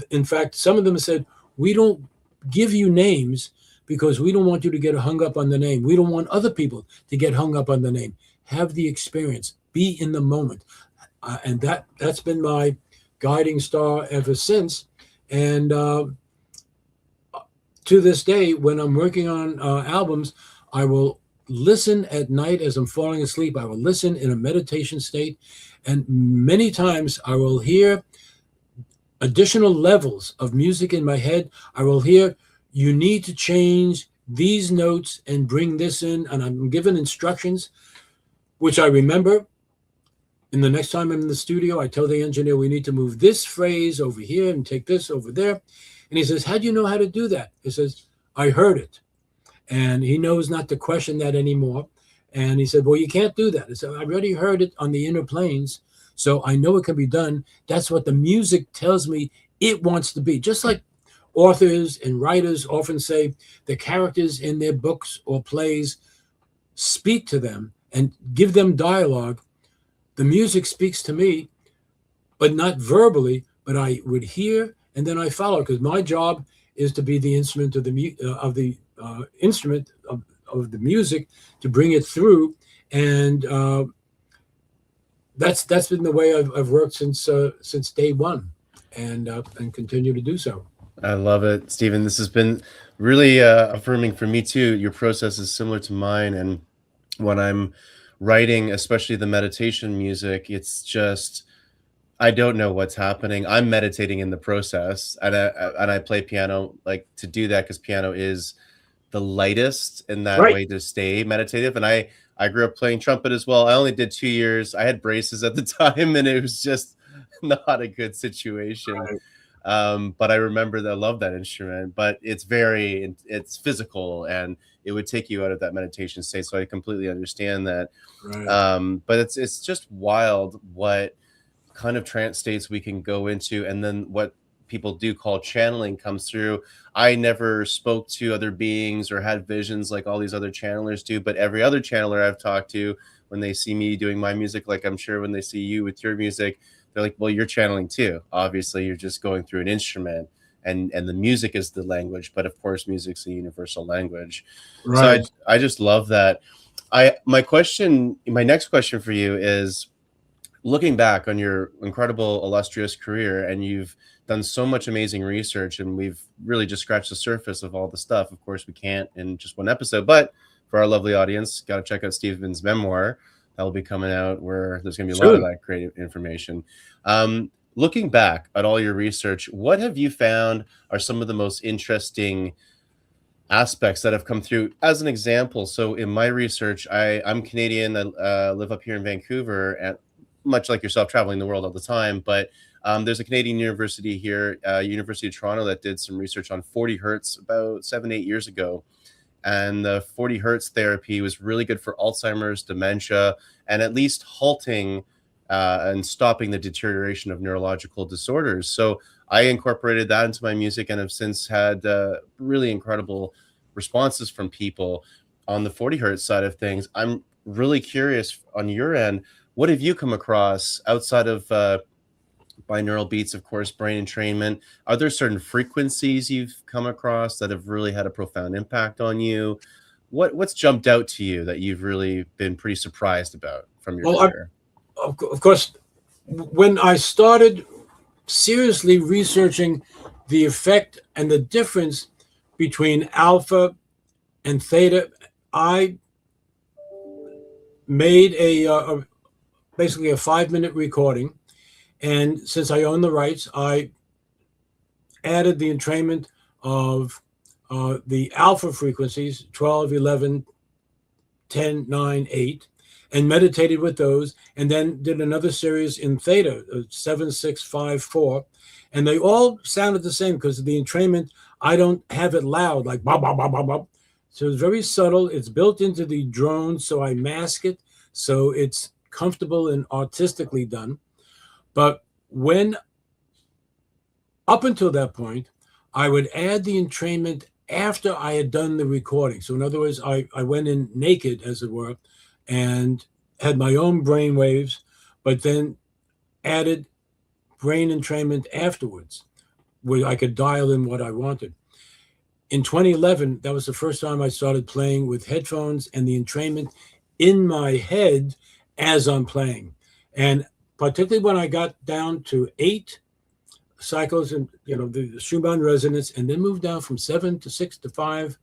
In fact, some of them said, we don't give you names because we don't want you to get hung up on the name. We don't want other people to get hung up on the name. Have the experience. Be in the moment. And that's been my guiding star ever since. And to this day, when I'm working on albums, I will listen at night as I'm falling asleep. I will listen in a meditation state. And many times I will hear additional levels of music in my head. I will hear, you need to change these notes and bring this in. And I'm given instructions, which I remember. And the next time I'm in the studio, I tell the engineer, we need to move this phrase over here and take this over there. And he says, how do you know how to do that? He says, I heard it. And he knows not to question that anymore. And he said, well, you can't do that. I said, I already heard it on the inner planes, so I know it can be done. That's what the music tells me it wants to be. Just like authors and writers often say the characters in their books or plays speak to them and give them dialogue. The music speaks to me, but not verbally, but I would hear and then I follow, because my job is to be the instrument of the instrument of the music to bring it through. And that's been the way I've worked since day one, and continue to do so. I love it, Stephen. This has been really affirming for me too. Your process is similar to mine, and when I'm writing, especially the meditation music, it's just I don't know what's happening. I'm meditating in the process, and I play piano like to do that because piano is the lightest in that Right. way to stay meditative. And I grew up playing trumpet as well. I only did 2 years. I had braces at the time, and it was just not a good situation. Right. But I remember that I love that instrument, but it's physical and it would take you out of that meditation state. So I completely understand that. Right. But it's just wild what kind of trance states we can go into, and then what people do call channeling comes through. I never spoke to other beings or had visions like all these other channelers do, but every other channeler I've talked to, when they see me doing my music, like I'm sure when they see you with your music, they're like, well, you're channeling too. Obviously, you're just going through an instrument, and the music is the language, but of course, music's a universal language. So Right. I just love that. My next question for you is, looking back on your incredible, illustrious career, and you've done so much amazing research, and we've really just scratched the surface of all the stuff. Of course, we can't in just one episode, but for our lovely audience, got to check out Stephen's memoir that will be coming out, where there's going to be a lot of Soon. that great information. Looking back at all your research, what have you found are some of the most interesting aspects that have come through? As an example, so in my research, I'm Canadian. I live up here in Vancouver, and much like yourself, traveling the world all the time. But there's a Canadian university here, University of Toronto, that did some research on 40 hertz about 7-8 years ago. And the 40 hertz therapy was really good for Alzheimer's, dementia, and at least halting and stopping the deterioration of neurological disorders. So I incorporated that into my music, and have since had really incredible responses from people on the 40 hertz side of things. I'm really curious on your end, what have you come across outside of binaural beats, of course, brain entrainment? Are there certain frequencies you've come across that have really had a profound impact on you? What's jumped out to you that you've really been pretty surprised about from your Well, career? of course, when I started seriously researching the effect and the difference between alpha and theta, I made basically a 5-minute recording. And since I own the rights, I added the entrainment of the alpha frequencies 12, 11, 10, 9, 8, and meditated with those, and then did another series in theta 7, 6, 5, 4. And they all sounded the same, because the entrainment, I don't have it loud like bop, bop, bop, bop, bop. So it's very subtle. It's built into the drone, so I mask it so it's comfortable and artistically done. But when, up until that point, I would add the entrainment after I had done the recording. So in other words, I went in naked, as it were, and had my own brain waves, but then added brain entrainment afterwards, where I could dial in what I wanted. In 2011, that was the first time I started playing with headphones and the entrainment in my head as I'm playing. And particularly when I got down to 8 cycles and the Schumann resonance, and then moved down from 7 to 6 to 5,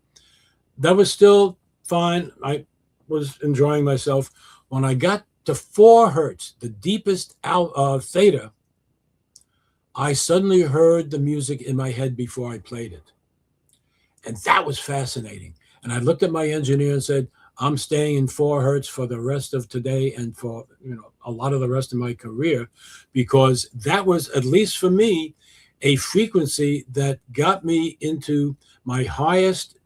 that was still fine. I was enjoying myself. When I got to 4 hertz, the deepest theta, I suddenly heard the music in my head before I played it. And that was fascinating. And I looked at my engineer and said, I'm staying in 4 hertz for the rest of today and for a lot of the rest of my career, because that was, at least for me, a frequency that got me into my highest,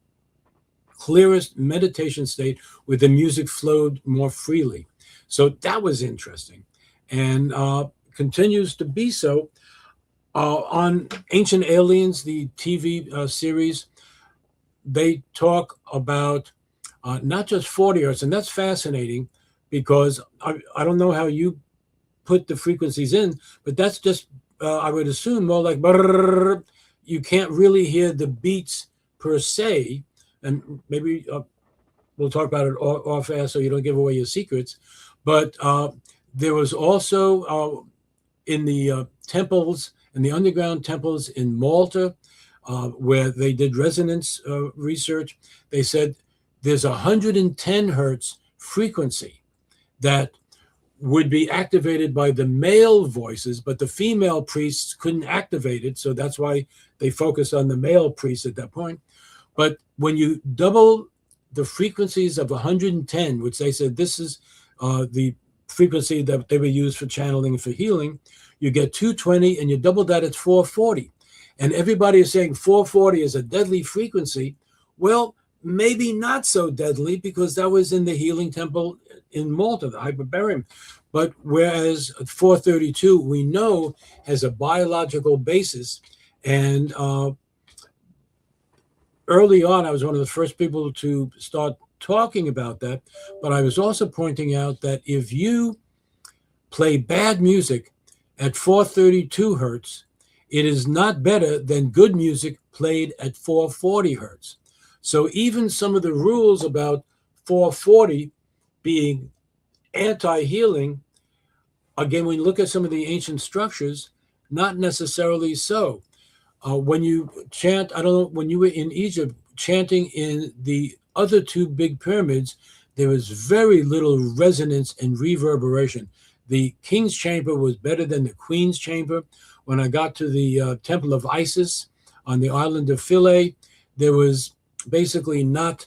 clearest meditation state where the music flowed more freely. So that was interesting, and continues to be so. On Ancient Aliens, the TV series, they talk about not just 40 hertz, and that's fascinating because I don't know how you put the frequencies in, but that's just, I would assume, more like brrr. You can't really hear the beats per se, and maybe we'll talk about it off air so you don't give away your secrets. But there was also in the temples, in the underground temples in Malta, where they did resonance research, they said there's 110 hertz frequency that would be activated by the male voices, but the female priests couldn't activate it. So that's why they focused on the male priests at that point. But when you double the frequencies of 110, which they said this is the frequency that they would use for channeling and for healing, you get 220, and you double that, it's 440. And everybody is saying 440 is a deadly frequency. Well, maybe not so deadly, because that was in the healing temple in Malta, the hyperbarium. But whereas 432, we know, has a biological basis. And early on, I was one of the first people to start talking about that. But I was also pointing out that if you play bad music at 432 hertz, it is not better than good music played at 440 hertz. So even some of the rules about 440 being anti-healing, again, when you look at some of the ancient structures, not necessarily so. When you chant, I don't know, when you were in Egypt, chanting in the other two big pyramids, there was very little resonance and reverberation. The king's chamber was better than the queen's chamber. When I got to the temple of Isis on the island of Philae, there was basically not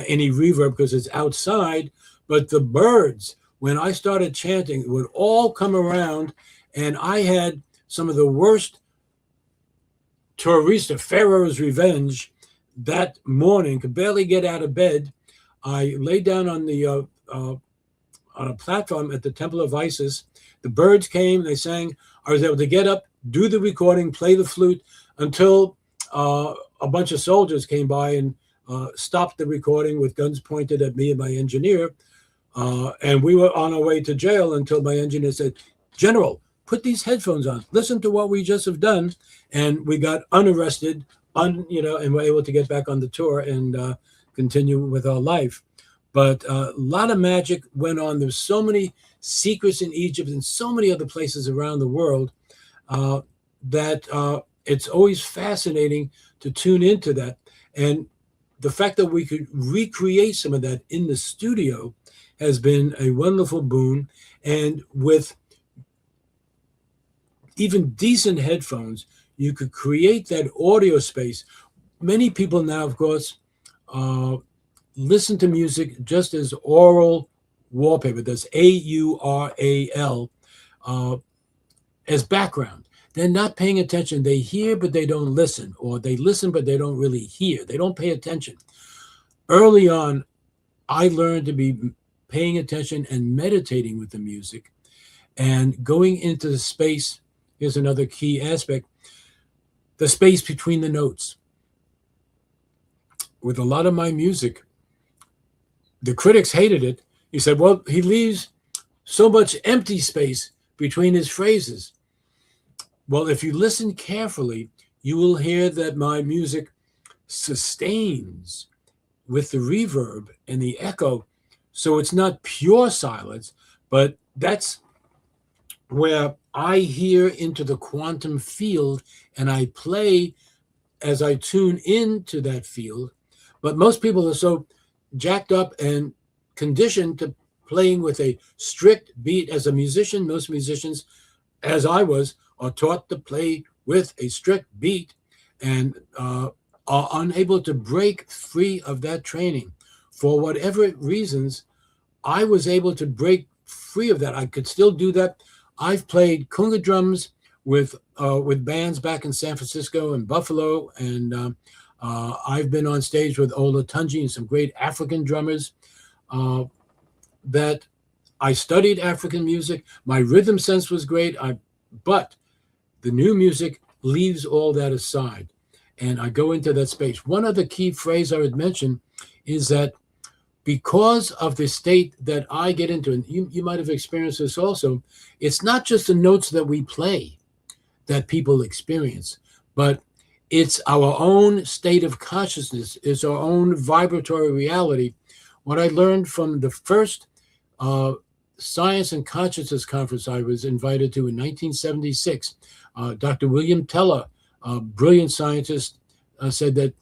any reverb because it's outside, but the birds, when I started chanting, would all come around, and I had some of the worst tourista, Pharaoh's revenge, that morning. Could barely get out of bed. I lay down on the on a platform at the temple of Isis. The birds came, they sang. I was able to get up, do the recording, play the flute, until a bunch of soldiers came by and stopped the recording with guns pointed at me and my engineer. And we were on our way to jail until my engineer said, "General, put these headphones on. Listen to what we just have done." And we got unarrested, and we're able to get back on the tour and continue with our life. But a lot of magic went on. There's so many secrets in Egypt and so many other places around the world that it's always fascinating to tune into that. And the fact that we could recreate some of that in the studio has been a wonderful boon. And with even decent headphones, you could create that audio space. Many people now, of course, listen to music just as aural wallpaper. That's AURAL, as background. They're not paying attention. They hear, but they don't listen, or they listen, but they don't really hear. They don't pay attention. Early on, I learned to be paying attention and meditating with the music and going into the space. Here's another key aspect: the space between the notes. With a lot of my music, the critics hated it. He said, well, he leaves so much empty space between his phrases. Well, if you listen carefully, you will hear that my music sustains with the reverb and the echo. So it's not pure silence, but that's where I hear into the quantum field and I play as I tune into that field. But most people are so jacked up and conditioned to playing with a strict beat. As a musician, most musicians, as I was, are taught to play with a strict beat and are unable to break free of that training. for whatever reasons, I was able to break free of that. I could still do that. I've played conga drums with bands back in San Francisco and Buffalo, and I've been on stage with Ola Tunji and some great African drummers. That I studied African music. My rhythm sense was great. But the new music leaves all that aside, and I go into that space. One other key phrase I would mention is that because of the state that I get into, and you might have experienced this also, it's not just the notes that we play that people experience, but it's our own state of consciousness, it's our own vibratory reality. What I learned from the first Science and Consciousness conference I was invited to in 1976, Dr. William Teller, a brilliant scientist, said that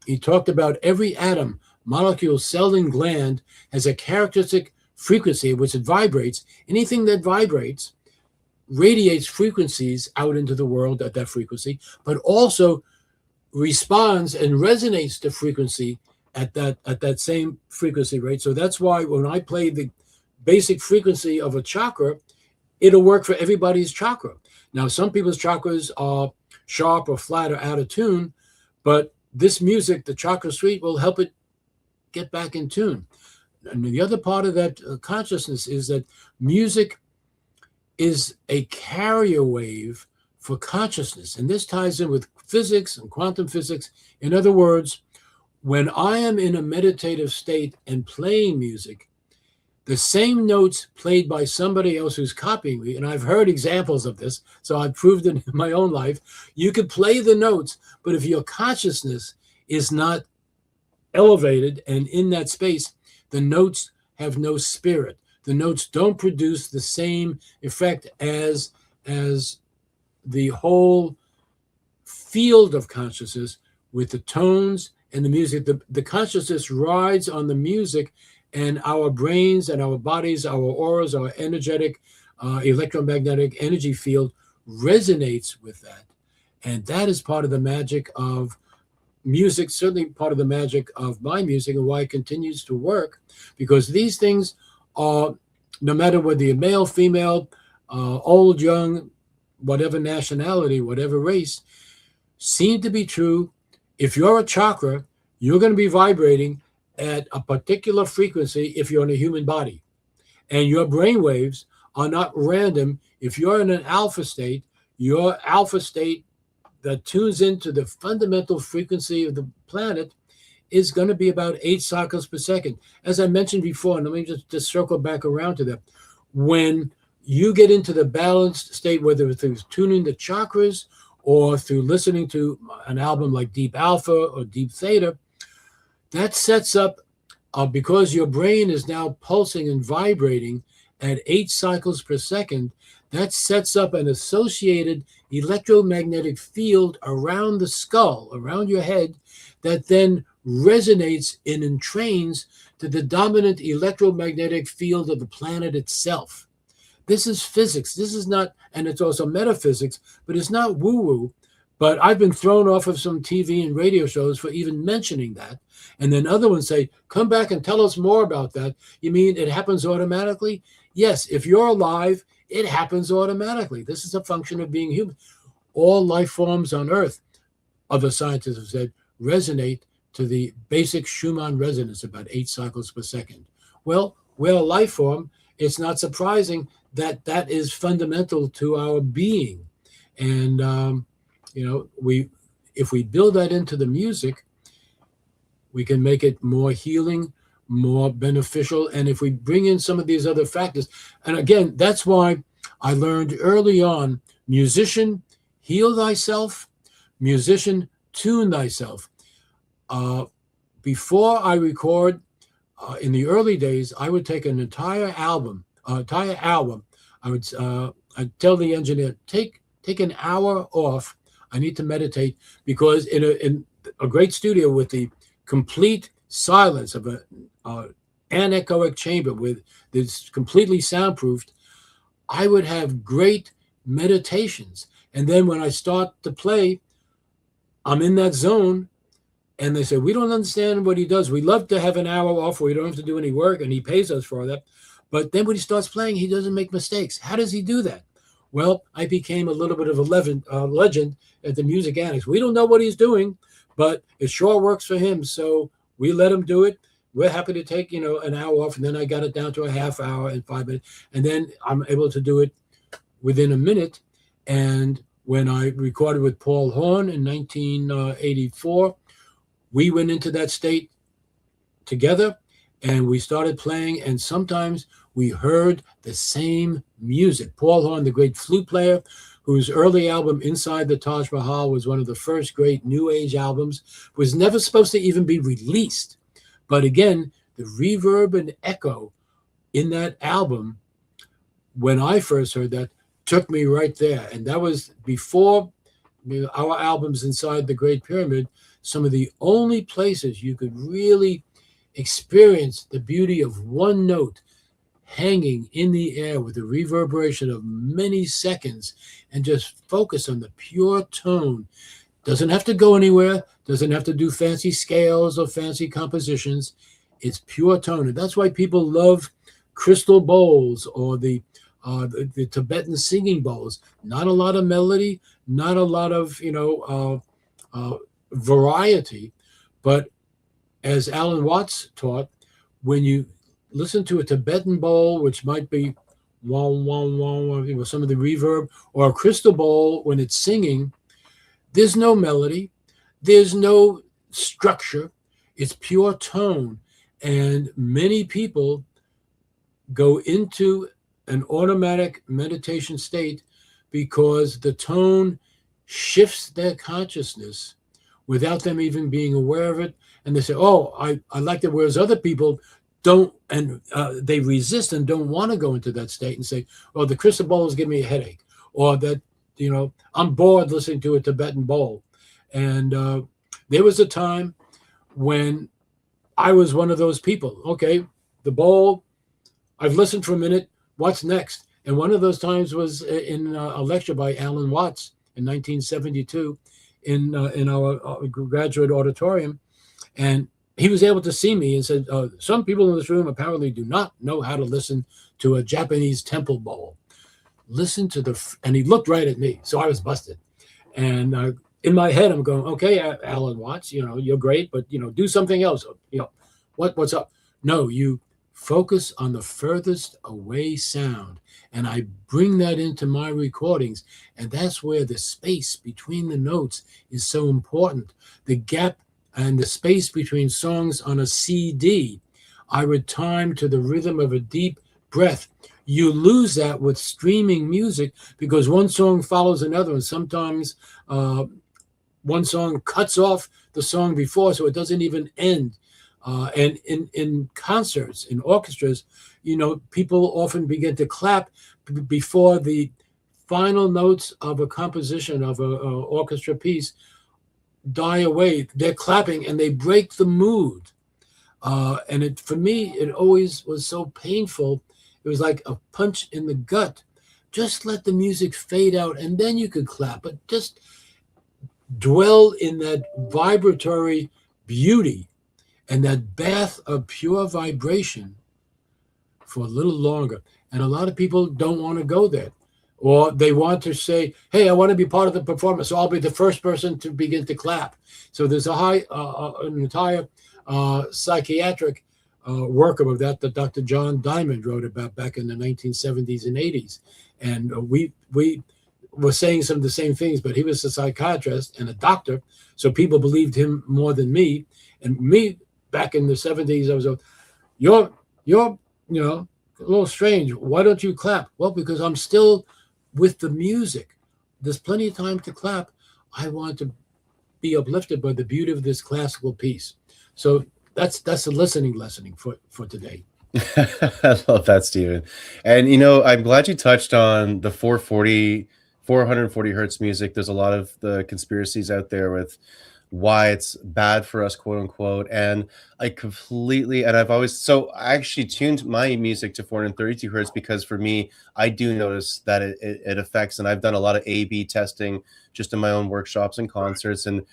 he talked about every atom, molecule, cell, and gland has a characteristic frequency at which it vibrates. Anything that vibrates radiates frequencies out into the world at that frequency, but also responds and resonates to frequency at that same frequency rate. So that's why when I play the basic frequency of a chakra, it'll work for everybody's chakra. Now, some people's chakras are sharp or flat or out of tune, but this music, the chakra suite, will help it get back in tune. And the other part of that consciousness is that music is a carrier wave for consciousness. And this ties in with physics and quantum physics. In other words, when I am in a meditative state and playing music, the same notes played by somebody else who's copying me, and I've heard examples of this, so I've proved it in my own life, you could play the notes, but if your consciousness is not elevated and in that space, the notes have no spirit. The notes don't produce the same effect as the whole field of consciousness with the tones and the music. The consciousness rides on the music, and our brains and our bodies, our auras, our energetic, electromagnetic energy field resonates with that. And that is part of the magic of music, certainly part of the magic of my music and why it continues to work, because these things are, no matter whether you're male, female, old, young, whatever nationality, whatever race, seem to be true. If you're a chakra, you're going to be vibrating at a particular frequency if you're in a human body. And your brain waves are not random. If you're in an alpha state, your alpha state that tunes into the fundamental frequency of the planet is going to be about 8 cycles per second. As I mentioned before, and let me just circle back around to that. When you get into the balanced state, whether it's through tuning the chakras or through listening to an album like Deep Alpha or Deep Theta, that sets up, because your brain is now pulsing and vibrating at 8 cycles per second, that sets up an associated electromagnetic field around the skull, around your head, that then resonates and entrains to the dominant electromagnetic field of the planet itself. This is physics. This is not, and it's also metaphysics, but it's not woo-woo. But I've been thrown off of some TV and radio shows for even mentioning that. And then other ones say, come back and tell us more about that. You mean it happens automatically? Yes, if you're alive, it happens automatically. This is a function of being human. All life forms on Earth, other scientists have said, resonate to the basic Schumann resonance, about 8 cycles per second. Well, we're a life form. It's not surprising that that is fundamental to our being. And, if we build that into the music, we can make it more healing, more beneficial. And if we bring in some of these other factors, and again, that's why I learned early on, musician, heal thyself, musician, tune thyself. Before I record, in the early days, I would take an entire album. I would I'd tell the engineer, take an hour off. I need to meditate, because in a great studio with the complete silence of an anechoic chamber with that's completely soundproofed, I would have great meditations. And then when I start to play, I'm in that zone, And they say, we don't understand what he does. We love to have an hour off where we don't have to do any work, and he pays us for that. But then when he starts playing, he doesn't make mistakes. How does he do that? Well, I became a little bit of a legend at the Music Annex. We don't know what he's doing, but it sure works for him. So we let him do it. We're happy to take, an hour off. And then I got it down to a half hour and 5 minutes. And then I'm able to do it within a minute. And when I recorded with Paul Horn in 1984, we went into that state together and we started playing. And sometimes we heard the same music. Paul Horn, the great flute player, whose early album Inside the Taj Mahal was one of the first great New Age albums, was never supposed to even be released. But again, the reverb and echo in that album, when I first heard that, took me right there. And that was before our albums Inside the Great Pyramid, some of the only places you could really experience the beauty of one note hanging in the air with a reverberation of many seconds and just focus on the pure tone. Doesn't have to go anywhere, doesn't have to do fancy scales or fancy compositions. It's pure tone. And that's why people love crystal bowls or the Tibetan singing bowls. Not a lot of melody, not a lot of, variety. But as Alan Watts taught, when you listen to a Tibetan bowl, which might be wong, wong, wong, some of the reverb, or a crystal bowl when it's singing, there's no melody, there's no structure, it's pure tone. And many people go into an automatic meditation state because the tone shifts their consciousness without them even being aware of it. And they say, oh, I like that, whereas other people don't, and they resist and don't want to go into that state and say, oh, the crystal bowls give me a headache, or that, I'm bored listening to a Tibetan bowl. And there was a time when I was one of those people. Okay, the bowl, I've listened for a minute, what's next? And one of those times was in a lecture by Alan Watts in 1972 in our graduate auditorium. And he was able to see me and said, some people in this room apparently do not know how to listen to a Japanese temple bowl. Listen to and he looked right at me. So I was busted. And in my head, I'm going, okay, Alan Watts, you're great, but, do something else. What's up? No, you focus on the furthest away sound. And I bring that into my recordings. And that's where the space between the notes is so important. The gap and the space between songs on a CD, I would time to the rhythm of a deep breath. You lose that with streaming music because one song follows another, and sometimes one song cuts off the song before, so it doesn't even end. And in concerts, in orchestras, people often begin to clap before the final notes of a composition of an orchestra piece die away. They're clapping and they break the mood. And for me, it always was so painful. It was like a punch in the gut. Just let the music fade out and then you could clap, but just dwell in that vibratory beauty and that bath of pure vibration for a little longer. And a lot of people don't want to go there. Or they want to say, hey, I want to be part of the performance, so I'll be the first person to begin to clap. So there's an entire psychiatric workup of that Dr. John Diamond wrote about back in the 1970s and 80s. And we were saying some of the same things, but he was a psychiatrist and a doctor, so people believed him more than me. And me, back in the 70s, I was like, you're a little strange. Why don't you clap? Well, because I'm still with the music. There's plenty of time to clap. I want to be uplifted by the beauty of this classical piece. So that's a listening lesson for today. I love that, Stephen. And I'm glad you touched on the 440 hertz music. There's a lot of the conspiracies out there with why it's bad for us, quote unquote. And I actually tuned my music to 432 hertz because for me, I do notice that it affects, and I've done a lot of A/B testing just in my own workshops and concerts. And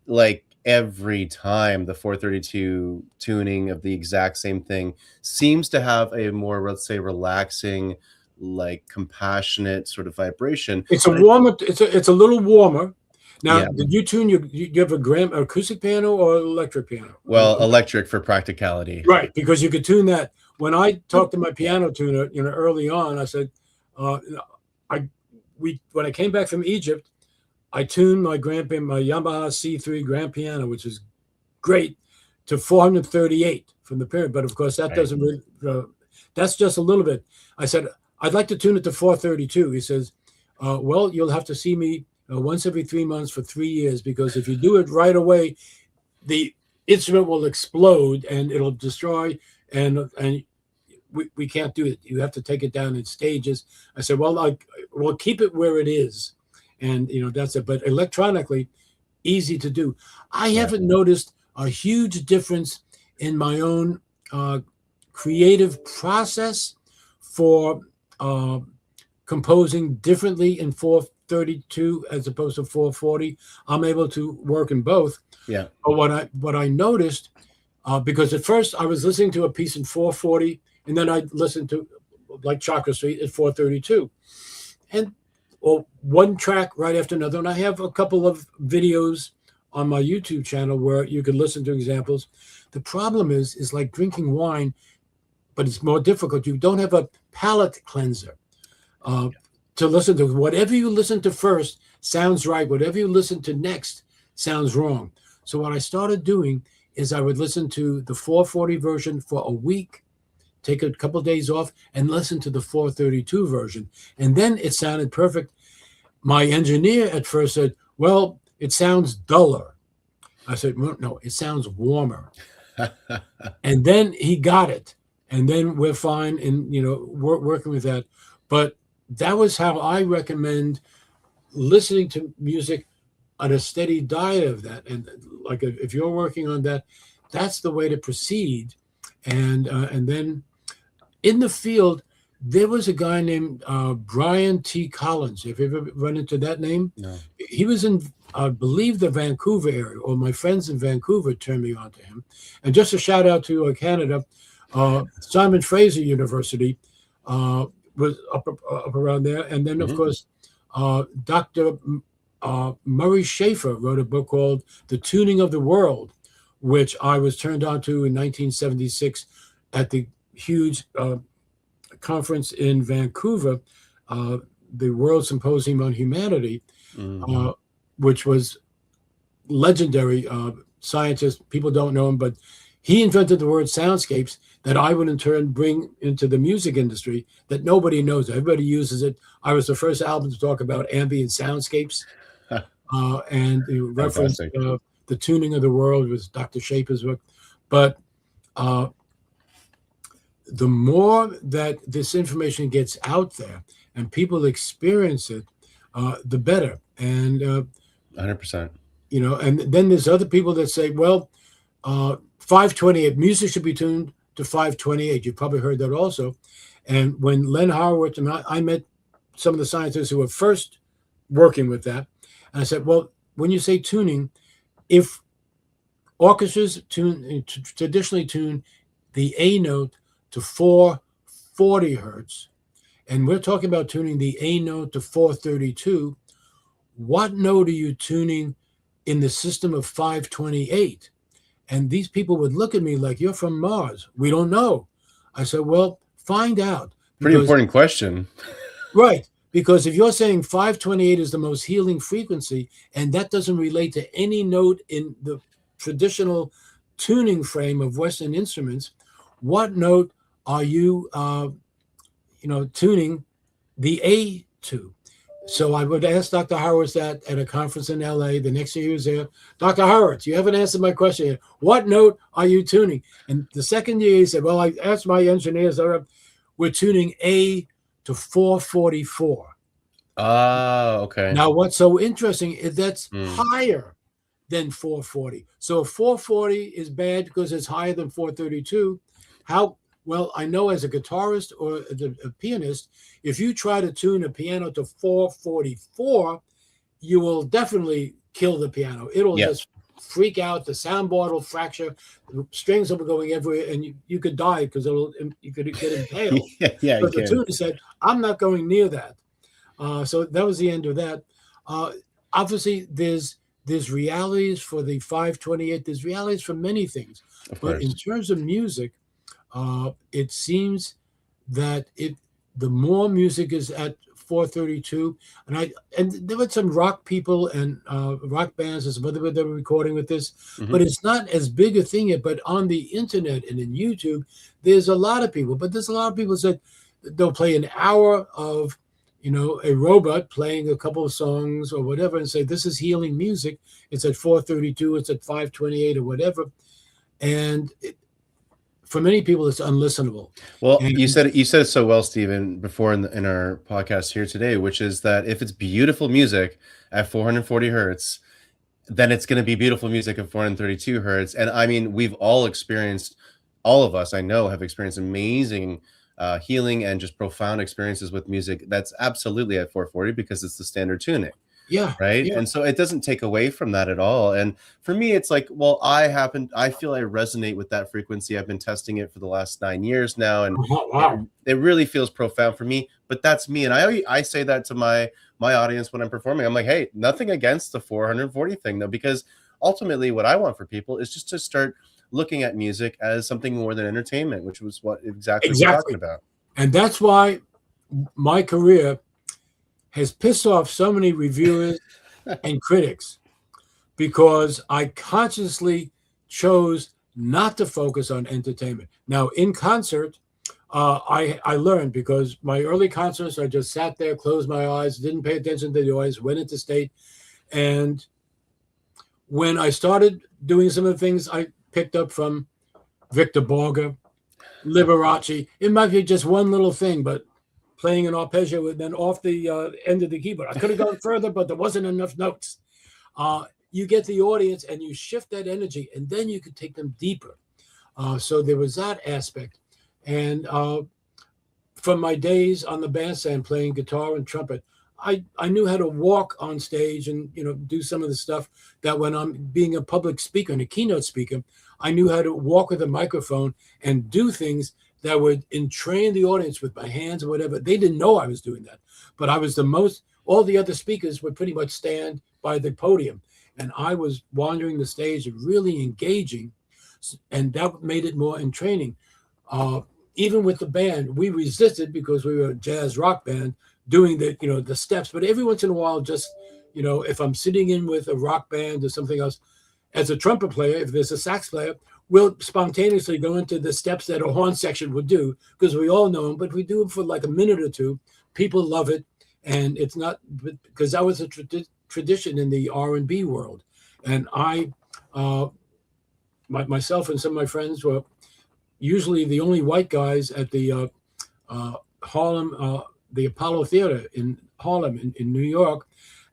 like, every time the 432 tuning of the exact same thing seems to have a more, let's say, relaxing, like compassionate sort of vibration. It's a But warmer. It's a little warmer. Now, yeah, did you tune you have a acoustic piano or electric piano? well, electric for practicality. Right, because you could tune that. When I talked to my piano tuner, early on, I said, I when I came back from Egypt, I tuned my Yamaha C3 grand piano, which is great, to 438 from the period. But of course, that Right. doesn't really, that's just a little bit. I said, I'd like to tune it to 432. He says, well, you'll have to see me once every 3 months for 3 years, because if you do it right away, the instrument will explode and it'll destroy, and we can't do it. You have to take it down in stages. I said, well, we'll keep it where it is. And, that's it. But electronically, easy to do. I haven't noticed a huge difference in my own creative process for composing differently in 432 as opposed to 440. I'm able to work in both. Yeah. But what I noticed, because at first I was listening to a piece in 440, and then I listened to like Chakra Street at 432, and one track right after another. And I have a couple of videos on my YouTube channel where you can listen to examples. The problem is like drinking wine, but it's more difficult. You don't have a palate cleanser to listen to. Whatever you listen to first sounds right. Whatever you listen to next sounds wrong. So what I started doing is I would listen to the 440 version for a week, take a couple of days off, and listen to the 432 version. And then it sounded perfect. My engineer at first said, well, it sounds duller. I said, no, it sounds warmer. And then he got it. And then we're fine in, working with that. But that was how I recommend listening to music on a steady diet of that. And like if you're working on that, that's the way to proceed. And then in the field, there was a guy named Brian T. Collins. Have you ever run into that name? No. He was in, I believe, the Vancouver area, or my friends in Vancouver turned me on to him. And just a shout out to Canada, Simon Fraser University was up around there. And then, of course, Dr. Murray Schafer wrote a book called The Tuning of the World, which I was turned on to in 1976 at the huge conference in Vancouver, the World Symposium on Humanity, which was legendary. Scientists, people don't know him, but he invented the word soundscapes that I would in turn bring into the music industry that nobody knows. Everybody uses it. I was the first album to talk about ambient soundscapes, and reference The Tuning of the World was Dr. Schafer's book. But the more that this information gets out there and people experience it, the better. And 100%. And then there's other people that say, well, 528 music should be tuned to 528. You've probably heard that also. And when Len Horowitz and I met some of the scientists who were first working with that, and I said, well, when you say tuning, if orchestras traditionally tune the A note to 440 hertz, and we're talking about tuning the A note to 432, what note are you tuning in the system of 528? And these people would look at me like, you're from Mars. We don't know. I said, well, find out. Pretty important question. Right. Because if you're saying 528 is the most healing frequency, and that doesn't relate to any note in the traditional tuning frame of Western instruments, what note are you, tuning the A to? So I would ask Dr. Horowitz that at a conference in LA. The next year he was there. Dr. Horowitz, you haven't answered my question yet. What note are you tuning? And the second year he said, well, I asked my engineers, we're tuning A to 444. Okay. Now, what's so interesting is that's higher than 440. So if 440 is bad because it's higher than 432, well, I know as a guitarist or a pianist, if you try to tune a piano to 444, you will definitely kill the piano. It'll just freak out. The soundboard will fracture. The strings will be going everywhere, and you could die because you could get impaled. Yeah, So you the can. tuner said, "I'm not going near that." So that was the end of that. Obviously, there's realities for the 528. There's realities for many things, Of but in course. terms of music, it seems that the more music is at 432, and there were some rock people and rock bands and some other that were recording with this, Hmm. but it's not as big a thing yet. But on the internet and in YouTube, there's a lot of people. But there's a lot of people that they'll play an hour of a robot playing a couple of songs or whatever and say this is healing music. It's at 432, it's at 528 or whatever, and for many people it's unlistenable. Well, And you said it so well, Stephen, before in our podcast here today, which is that if it's beautiful music at 440 hertz, then it's going to be beautiful music at 432 hertz. And I mean, we've all experienced, all of us I know have experienced amazing healing and just profound experiences with music that's absolutely at 440 because it's the standard tuning. yeah, Right. yeah, And so it doesn't take away from that at all. And for me, it's like, well, I feel I resonate with that frequency. I've been testing it for the last 9 years now. And it, wow, it really feels profound for me, but that's me. And I say that to my audience when I'm performing. I'm like, hey, nothing against the 440 thing though, because ultimately what I want for people is just to start looking at music as something more than entertainment, which was what exactly we're talking exactly. about. And that's why my career has pissed off so many reviewers and critics, because I consciously chose not to focus on entertainment. Now, in concert, I learned, because my early concerts, I just sat there, closed my eyes, didn't pay attention to the noise, went into state. And when I started doing some of the things I picked up from Victor Borger, Liberace, it might be just one little thing, but playing an arpeggio and then off the end of the keyboard. I could have gone further, but there wasn't enough notes. You get the audience and you shift that energy, and then you can take them deeper. So there was that aspect. And from my days on the bandstand playing guitar and trumpet, I knew how to walk on stage and do some of the stuff that when I'm being a public speaker and a keynote speaker, I knew how to walk with a microphone and do things that would entrain the audience with my hands or whatever. They didn't know I was doing that, but I was all the other speakers would pretty much stand by the podium, and I was wandering the stage and really engaging, and that made it more entraining. Even with the band, we resisted because we were a jazz rock band doing the steps, but every once in a while, just if I'm sitting in with a rock band or something else, as a trumpet player, if there's a sax player, we'll spontaneously go into the steps that a horn section would do, because we all know them, but we do them for like a minute or two. People love it, and it's not because that was a tradition in the R&B world. And myself and some of my friends were usually the only white guys at the Harlem, the Apollo Theater in Harlem in New York,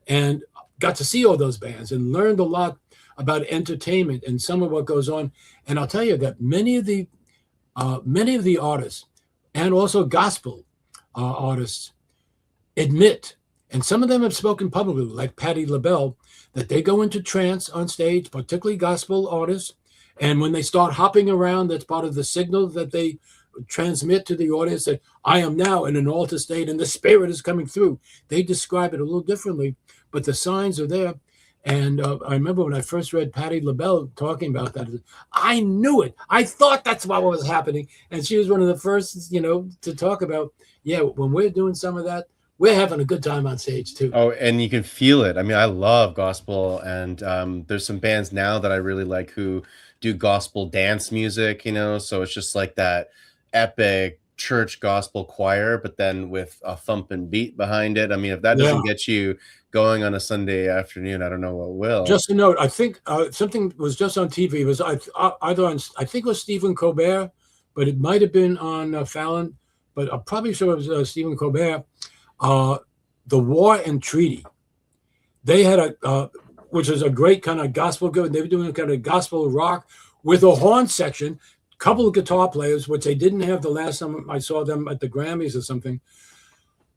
and got to see all those bands and learned a lot about entertainment and some of what goes on. And I'll tell you that many of the artists, and also gospel artists, admit, and some of them have spoken publicly, like Patti LaBelle, that they go into trance on stage, particularly gospel artists. And when they start hopping around, that's part of the signal that they transmit to the audience that I am now in an altered state and the spirit is coming through. They describe it a little differently, but the signs are there. And I remember when I first read Patti LaBelle talking about that, I knew it. I thought that's what was happening. And she was one of the first, to talk about, yeah, when we're doing some of that, we're having a good time on stage too. Oh, and you can feel it. I mean, I love gospel, and there's some bands now that I really like who do gospel dance music, so it's just like that epic church gospel choir, but then with a thumping beat behind it. I mean, if that Yeah. doesn't get you going on a Sunday afternoon, I don't know what will. Just a note, I think something was just on TV. It was either on, I think it was Stephen Colbert, but it might have been on Fallon, but I'm probably sure it was Stephen Colbert. The War and Treaty. They had which is a great kind of gospel good. They were doing a kind of gospel rock with a horn section, couple of guitar players, which they didn't have the last time I saw them at the Grammys or something.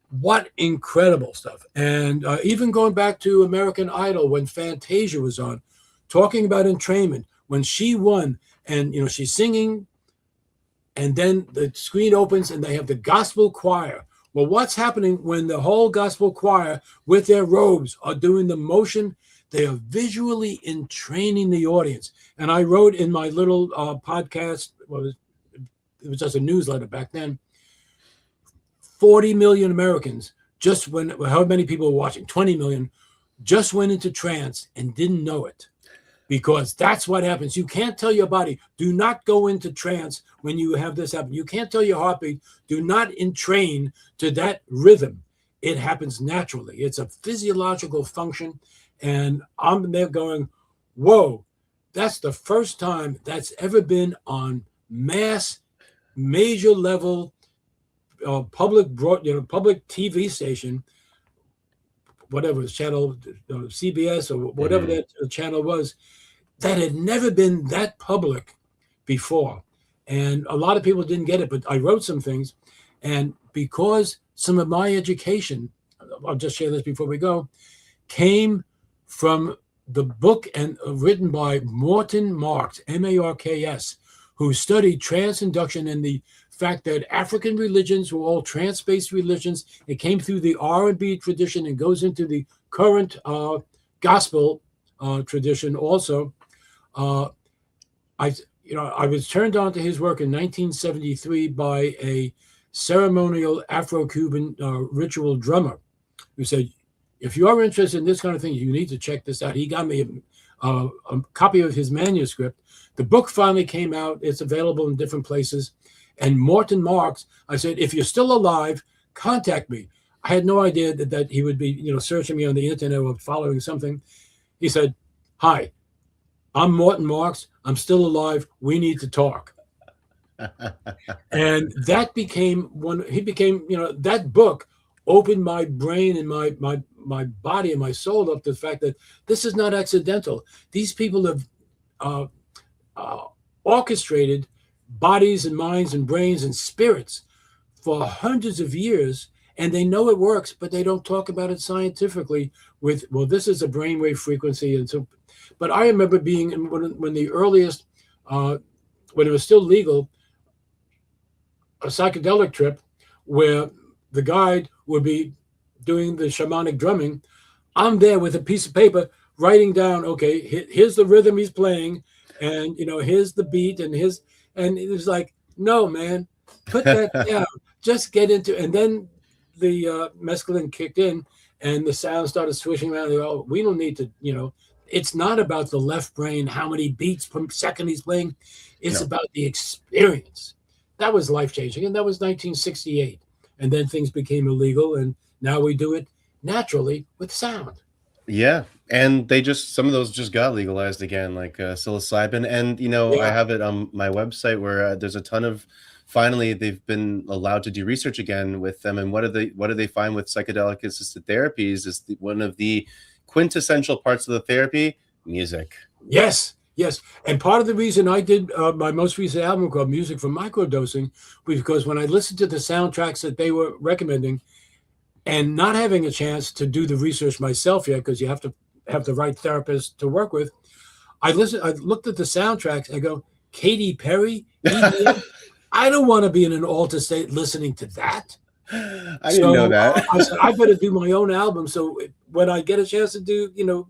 What incredible stuff. And even going back to American Idol, when Fantasia was on, talking about entrainment. When she won, and she's singing, and then the screen opens and they have the gospel choir. Well, what's happening when the whole gospel choir with their robes are doing the motion? They are visually entraining the audience. And I wrote in my little podcast, well, it was just a newsletter back then, 40 million Americans just went, how many people were watching? 20 million just went into trance and didn't know it. Because that's what happens. You can't tell your body, do not go into trance when you have this happen. You can't tell your heartbeat, do not entrain to that rhythm. It happens naturally. It's a physiological function. And I'm there going, whoa, that's the first time that's ever been on mass, major level, public TV station, whatever channel, CBS or whatever that channel was, that had never been that public before. And a lot of people didn't get it, but I wrote some things. And because some of my education, I'll just share this before we go, came from the book and written by Morton Marks, M-A-R-K-S, who studied trance induction and the fact that African religions were all trance-based religions. It came through the R&B tradition and goes into the current gospel tradition also. I was turned on to his work in 1973 by a ceremonial Afro-Cuban ritual drummer who said, if you are interested in this kind of thing, you need to check this out. He got me a copy of his manuscript. The book finally came out. It's available in different places. And Morton Marks, I said, if you're still alive, contact me. I had no idea that he would be, searching me on the internet or following something. He said, hi, I'm Morton Marks. I'm still alive. We need to talk. And that became that book opened my brain and my body and my soul up to the fact that this is not accidental. These people have orchestrated bodies and minds and brains and spirits for hundreds of years, and they know it works, but they don't talk about it scientifically with, well, this is a brainwave frequency. And so, but I remember being when the earliest, when it was still legal, a psychedelic trip where the guide would be doing the shamanic drumming. I'm there with a piece of paper writing down, okay, here's the rhythm he's playing, and here's the beat, and it was like, no, man, put that down. Just get into, and then the mescaline kicked in, and the sound started swishing around. Oh, we don't need to, it's not about the left brain, how many beats per second he's playing. It's about the experience. That was life-changing, and that was 1968. And then things became illegal, and now we do it naturally with sound. Yeah, and some of those just got legalized again, like psilocybin. And I have it on my website where there's a ton of, finally they've been allowed to do research again with them. And what do they find with psychedelic assisted therapies is one of the quintessential parts of the therapy: music. Yes. And part of the reason I did my most recent album called Music for Microdosing was because when I listened to the soundtracks that they were recommending, and not having a chance to do the research myself yet, because you have to have the right therapist to work with, I looked at the soundtracks and I go, Katy Perry, EDM? I don't want to be in an altered state listening to that. I didn't know that. I said, I better do my own album. So when I get a chance to do,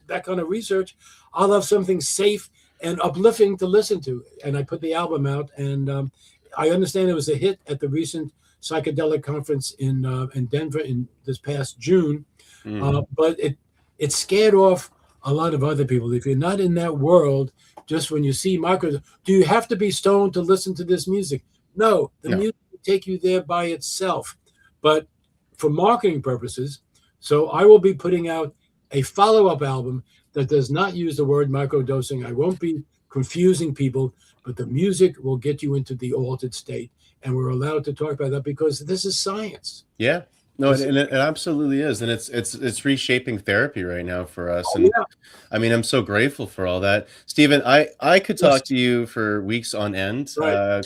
that kind of research, I'll have something safe and uplifting to listen to. And I put the album out, and I understand it was a hit at the recent psychedelic conference in Denver in this past June. But it scared off a lot of other people. If you're not in that world, just when you see do you have to be stoned to listen to this music? No, the music will take you there by itself. But for marketing purposes, so I will be putting out a follow-up album that does not use the word microdosing. I won't be confusing people, but the music will get you into the altered state. And we're allowed to talk about that because this is science. Yeah. No, it absolutely is. And it's reshaping therapy right now for us. And I mean, I'm so grateful for all that. Stephen, I could talk to you for weeks on end,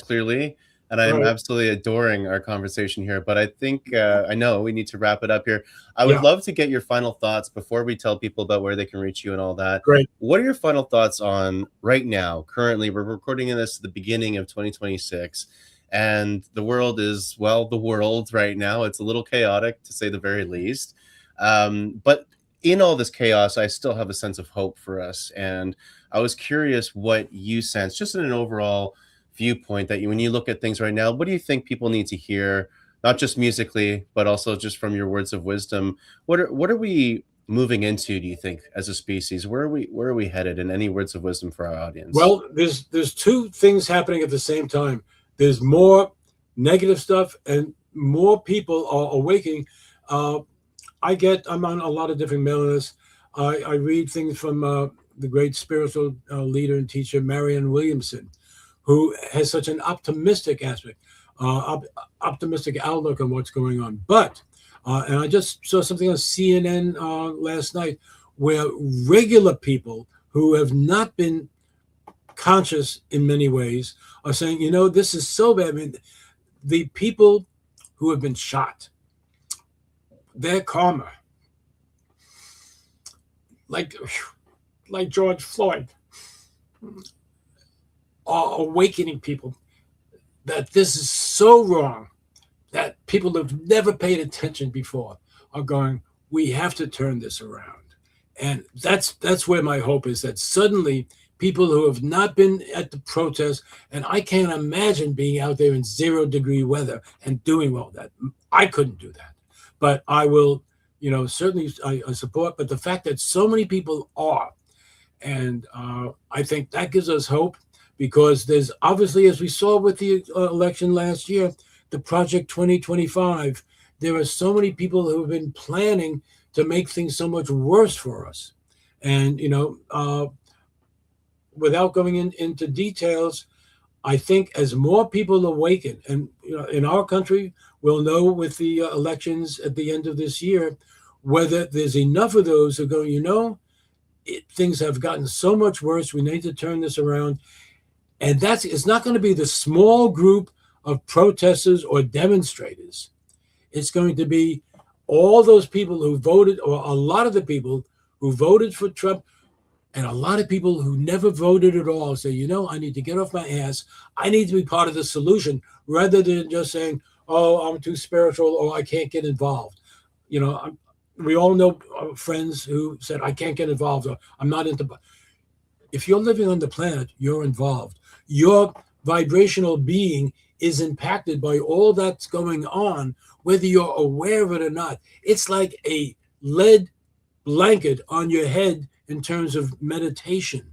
clearly. and I'm Right. absolutely adoring our conversation here. But I think I know we need to wrap it up here. I would Yeah. love to get your final thoughts before we tell people about where they can reach you and all that. Great. What are your final thoughts on right now? Currently, we're recording this at the beginning of 2026, and the world is, well, the world right now. It's a little chaotic to say the very least. But in all this chaos, I still have a sense of hope for us. And I was curious what you sense, just in an overall viewpoint, that when you look at things right now, what do you think people need to hear, not just musically, but also just from your words of wisdom? What are we moving into, do you think, as a species? Where are we headed? And any words of wisdom for our audience? Well, there's two things happening at the same time. There's more negative stuff, and more people are awakening. Uh, I'm on a lot of different mail lists. I read things from the great spiritual leader and teacher Marianne Williamson, who has such an optimistic aspect, optimistic outlook on what's going on. But and I just saw something on CNN last night where regular people who have not been conscious in many ways are saying, this is so bad. I mean, the people who have been shot, their karma, like George Floyd, are awakening people that this is so wrong that people who've never paid attention before are going, we have to turn this around. And that's where my hope is, that suddenly people who have not been at the protest, and I can't imagine being out there in 0-degree weather and doing all that. I couldn't do that. But I will, certainly I support, but the fact that so many people are, and I think that gives us hope, because there's obviously, as we saw with the election last year, the Project 2025, there are so many people who have been planning to make things so much worse for us. And, without going into details, I think as more people awaken, and in our country, we'll know with the elections at the end of this year, whether there's enough of those who go, things have gotten so much worse, we need to turn this around. And it's not going to be the small group of protesters or demonstrators. It's going to be all those people who voted, or a lot of the people who voted for Trump, and a lot of people who never voted at all say, I need to get off my ass. I need to be part of the solution, rather than just saying, oh, I'm too spiritual, or I can't get involved. We all know friends who said, I can't get involved, or I'm not into. If you're living on the planet, you're involved. Your vibrational being is impacted by all that's going on, whether you're aware of it or not. It's like a lead blanket on your head in terms of meditation,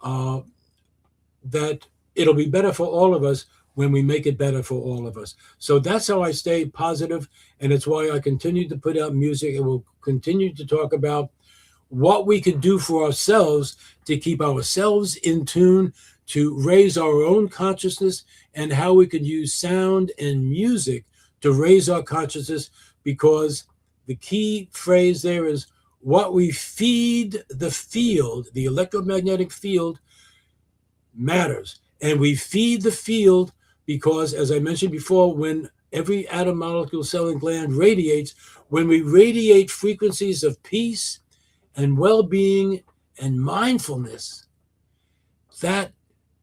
that it'll be better for all of us when we make it better for all of us. So that's how I stay positive, and it's why I continue to put out music, and will continue to talk about what we can do for ourselves to keep ourselves in tune, to raise our own consciousness, and how we can use sound and music to raise our consciousness, because the key phrase there is, what we feed the field, the electromagnetic field, matters. And we feed the field because, as I mentioned before, when every atom, molecule, cell, and gland radiates, when we radiate frequencies of peace and well-being and mindfulness, that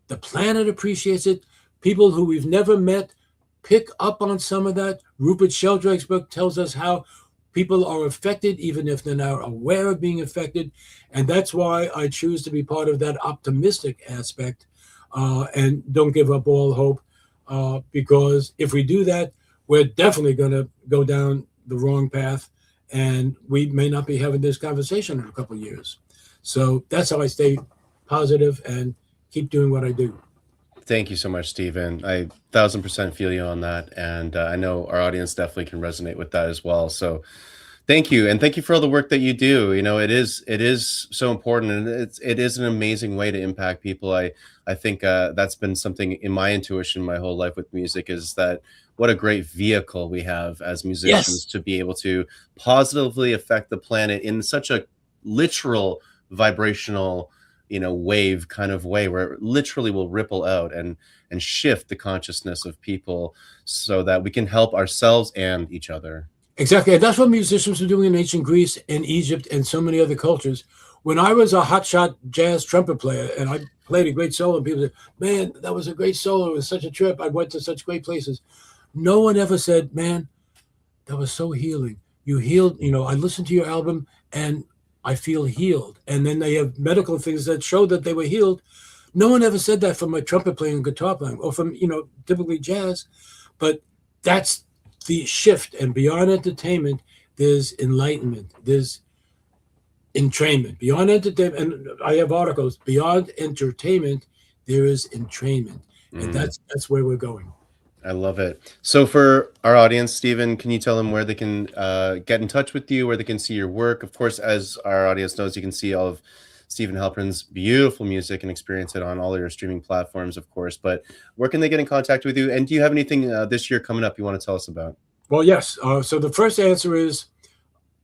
the planet appreciates it. People who we've never met pick up on some of that. Rupert Sheldrake's book tells us how people are affected, even if they're not aware of being affected. And that's why I choose to be part of that optimistic aspect, and don't give up all hope, because if we do that, we're definitely going to go down the wrong path, and we may not be having this conversation in a couple of years. So that's how I stay positive and keep doing what I do. Thank you so much, Stephen. I 1000% feel you on that. And I know our audience definitely can resonate with that as well. So thank you. And thank you for all the work that you do. It is so important, and it is an amazing way to impact people. I think that's been something in my intuition my whole life with music, is that what a great vehicle we have as musicians Yes. to be able to positively affect the planet in such a literal vibrational wave kind of way where it literally will ripple out and shift the consciousness of people so that we can help ourselves and each other. Exactly. And that's what musicians were doing in ancient Greece and Egypt and so many other cultures. When I was a hotshot jazz trumpet player and I played a great solo, and people said, man, that was a great solo. It was such a trip. I went to such great places. No one ever said, man, that was so healing. You healed, I listened to your album and I feel healed. And then they have medical things that show that they were healed. No one ever said that from a trumpet playing and guitar playing or from, typically jazz. But that's the shift. And beyond entertainment, there's enlightenment, there's entrainment. Beyond entertainment, and I have articles, beyond entertainment, there is entrainment. And that's where we're going. I love it. So for our audience, Stephen, can you tell them where they can get in touch with you, where they can see your work? Of course, as our audience knows, you can see all of Stephen Halpern's beautiful music and experience it on all your streaming platforms, of course. But where can they get in contact with you? And do you have anything this year coming up you want to tell us about? Well, yes. So the first answer is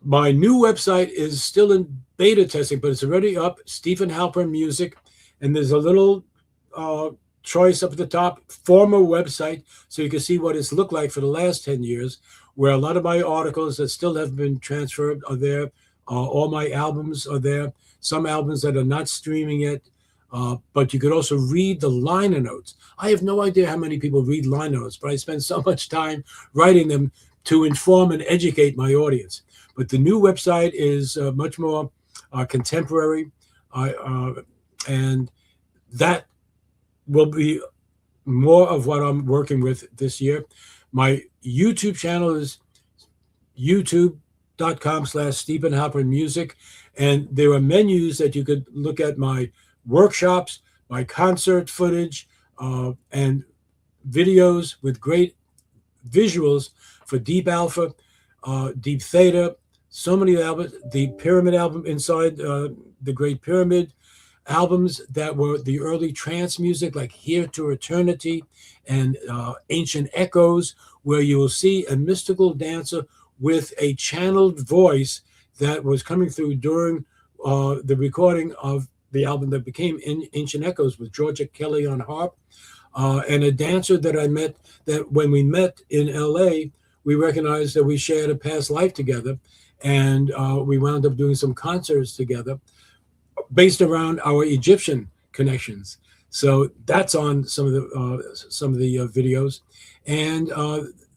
my new website is still in beta testing, but it's already up, Stephen Halpern Music. And there's a little choice up at the top, former website, so you can see what it's looked like for the last 10 years, where a lot of my articles that still haven't been transferred are there. All my albums are there. Some albums that are not streaming yet, but you could also read the liner notes. I have no idea how many people read liner notes, but I spend so much time writing them to inform and educate my audience. But the new website is much more contemporary, and that will be more of what I'm working with this year. My YouTube channel is youtube.com/Stephen Halpern Music. And there are menus that you could look at my workshops, my concert footage, and videos with great visuals for Deep Alpha, Deep Theta, so many albums, the Pyramid album inside the Great Pyramid, albums that were the early trance music like Here to Eternity and Ancient Echoes, where you will see a mystical dancer with a channeled voice that was coming through during the recording of the album that became Ancient Echoes with Georgia Kelly on harp, and a dancer that I met, that when we met in LA, we recognized that we shared a past life together, and we wound up doing some concerts together based around our Egyptian connections. So that's on some of the videos. And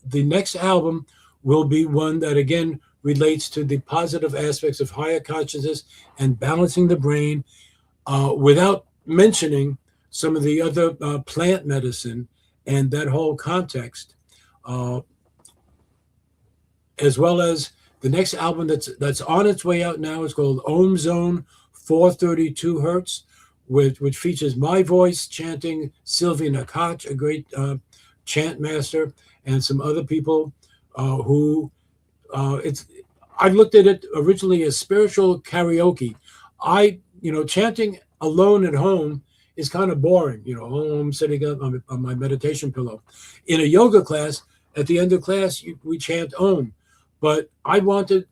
the next album will be one that, again, relates to the positive aspects of higher consciousness and balancing the brain, without mentioning some of the other plant medicine and that whole context, as well as the next album that's on its way out now is called Om Zone 432 Hertz, which features my voice chanting, Sylvia Nakache, a great chant master, and some other people who I looked at it originally as spiritual karaoke. Chanting alone at home is kind of boring. I'm sitting up on my meditation pillow. In a yoga class, at the end of class, we chant Om. But I wanted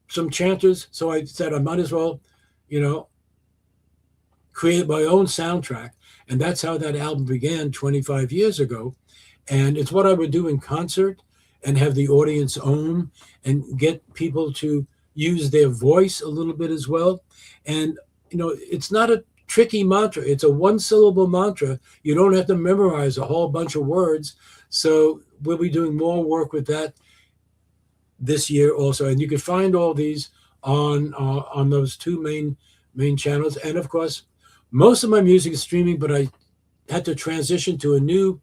some chanters, so I said I might as well, create my own soundtrack. And that's how that album began 25 years ago. And it's what I would do in concert and have the audience own and get people to use their voice a little bit as well. And, it's not a tricky mantra. It's a one-syllable mantra. You don't have to memorize a whole bunch of words. So we'll be doing more work with that this year also. And you can find all these on those two main channels. And of course, most of my music is streaming, but I had to transition to a new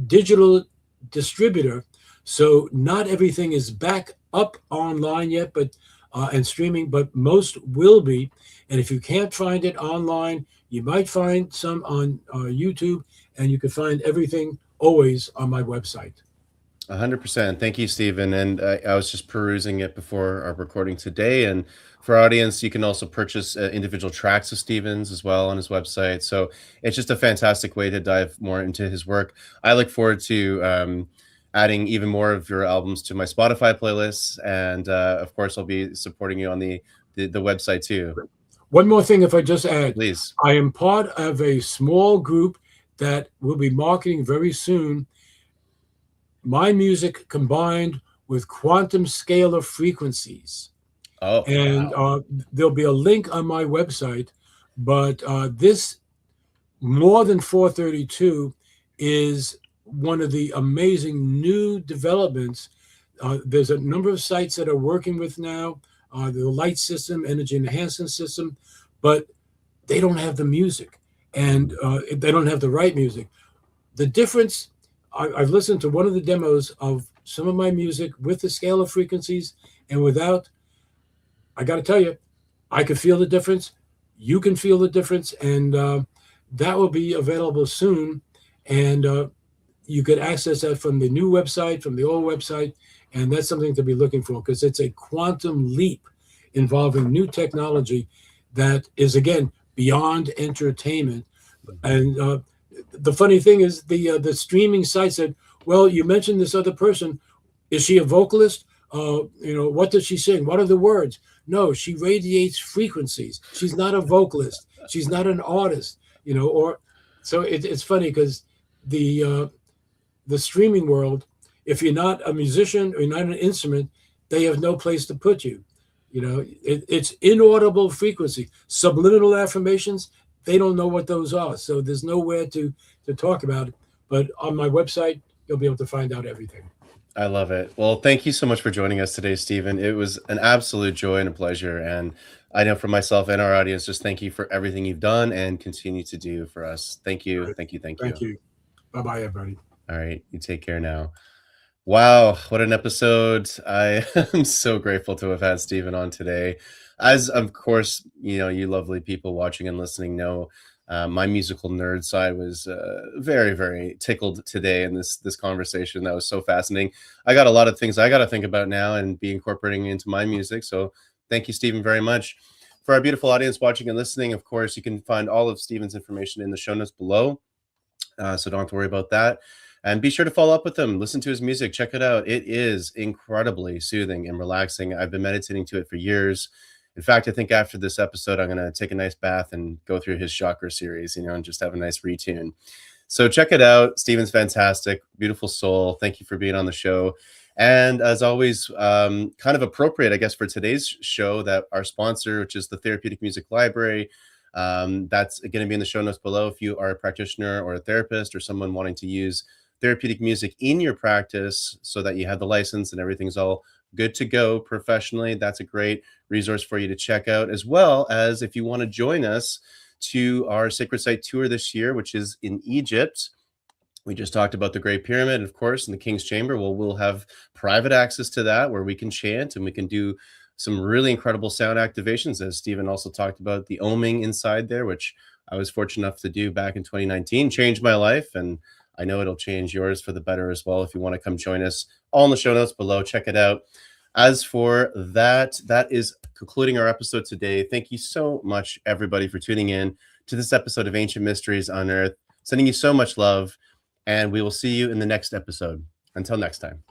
digital distributor. So not everything is back up online yet, but and streaming, but most will be. And if you can't find it online, you might find some on YouTube, and you can find everything always on my website. 100%. Thank you, Stephen. And I was just perusing it before our recording today. And for our audience, you can also purchase individual tracks of Stephen's as well on his website. So it's just a fantastic way to dive more into his work. I look forward to adding even more of your albums to my Spotify playlists. And of course, I'll be supporting you on the website too. One more thing, if I just add, Please. I am part of a small group that will be marketing very soon my music combined with quantum scalar frequencies. Oh, And wow. there'll be a link on my website. But this more than 432 is one of the amazing new developments. There's a number of sites that are working with now the light system, energy enhancement system, but they don't have the music and they don't have the right music. The difference, I've listened to one of the demos of some of my music with the scale of frequencies and without. I got to tell you, I could feel the difference. You can feel the difference, and that will be available soon. And you could access that from the new website, from the old website, and that's something to be looking for because it's a quantum leap involving new technology that is again beyond entertainment. And the funny thing is, the streaming site said, "Well, you mentioned this other person. Is she a vocalist? What does she sing? What are the words?" No, she radiates frequencies. She's not a vocalist. She's not an artist. Or so it's funny because the streaming world, if you're not a musician or you're not an instrument, they have no place to put you. It's inaudible frequency, subliminal affirmations. They don't know what those are, so there's nowhere to talk about it. But on my website, you'll be able to find out everything. I love it. Well, thank you so much for joining us today, Stephen. It was an absolute joy and a pleasure. And I know for myself and our audience, just thank you for everything you've done and continue to do for us. Thank All you. right. Thank you. Thank Thank you. you. Bye bye, everybody. All right. You take care now. Wow, what an episode. I am so grateful to have had Stephen on today. As of course, you lovely people watching and listening know, my musical nerd side was very, very tickled today in this conversation. That was so fascinating. I got a lot of things I got to think about now and be incorporating into my music. So thank you, Stephen, very much. For our beautiful audience watching and listening, of course, you can find all of Stephen's information in the show notes below. So don't have to worry about that. And be sure to follow up with him. Listen to his music. Check it out. It is incredibly soothing and relaxing. I've been meditating to it for years. In fact, I think after this episode, I'm going to take a nice bath and go through his chakra series, and just have a nice retune. So check it out. Stephen's fantastic. Beautiful soul. Thank you for being on the show. And as always, kind of appropriate, I guess, for today's show, that our sponsor, which is the Therapeutic Music Library, that's going to be in the show notes below. If you are a practitioner or a therapist or someone wanting to use therapeutic music in your practice so that you have the license and everything's all good to go professionally, that's a great resource for you to check out. As well as if you want to join us to our sacred site tour this year, which is in Egypt. We just talked about the Great Pyramid, of course, and the King's Chamber. Well, we'll have private access to that where we can chant and we can do some really incredible sound activations, as Stephen also talked about the oming inside there, which I was fortunate enough to do back in 2019. Changed my life, and I know it'll change yours for the better as well. If you want to come join us, all in the show notes below. Check it out. As for that is concluding our episode today. Thank you so much, everybody, for tuning in to this episode of Ancient Mysteries on Earth. Sending you so much love, and we will see you in the next episode. Until next time.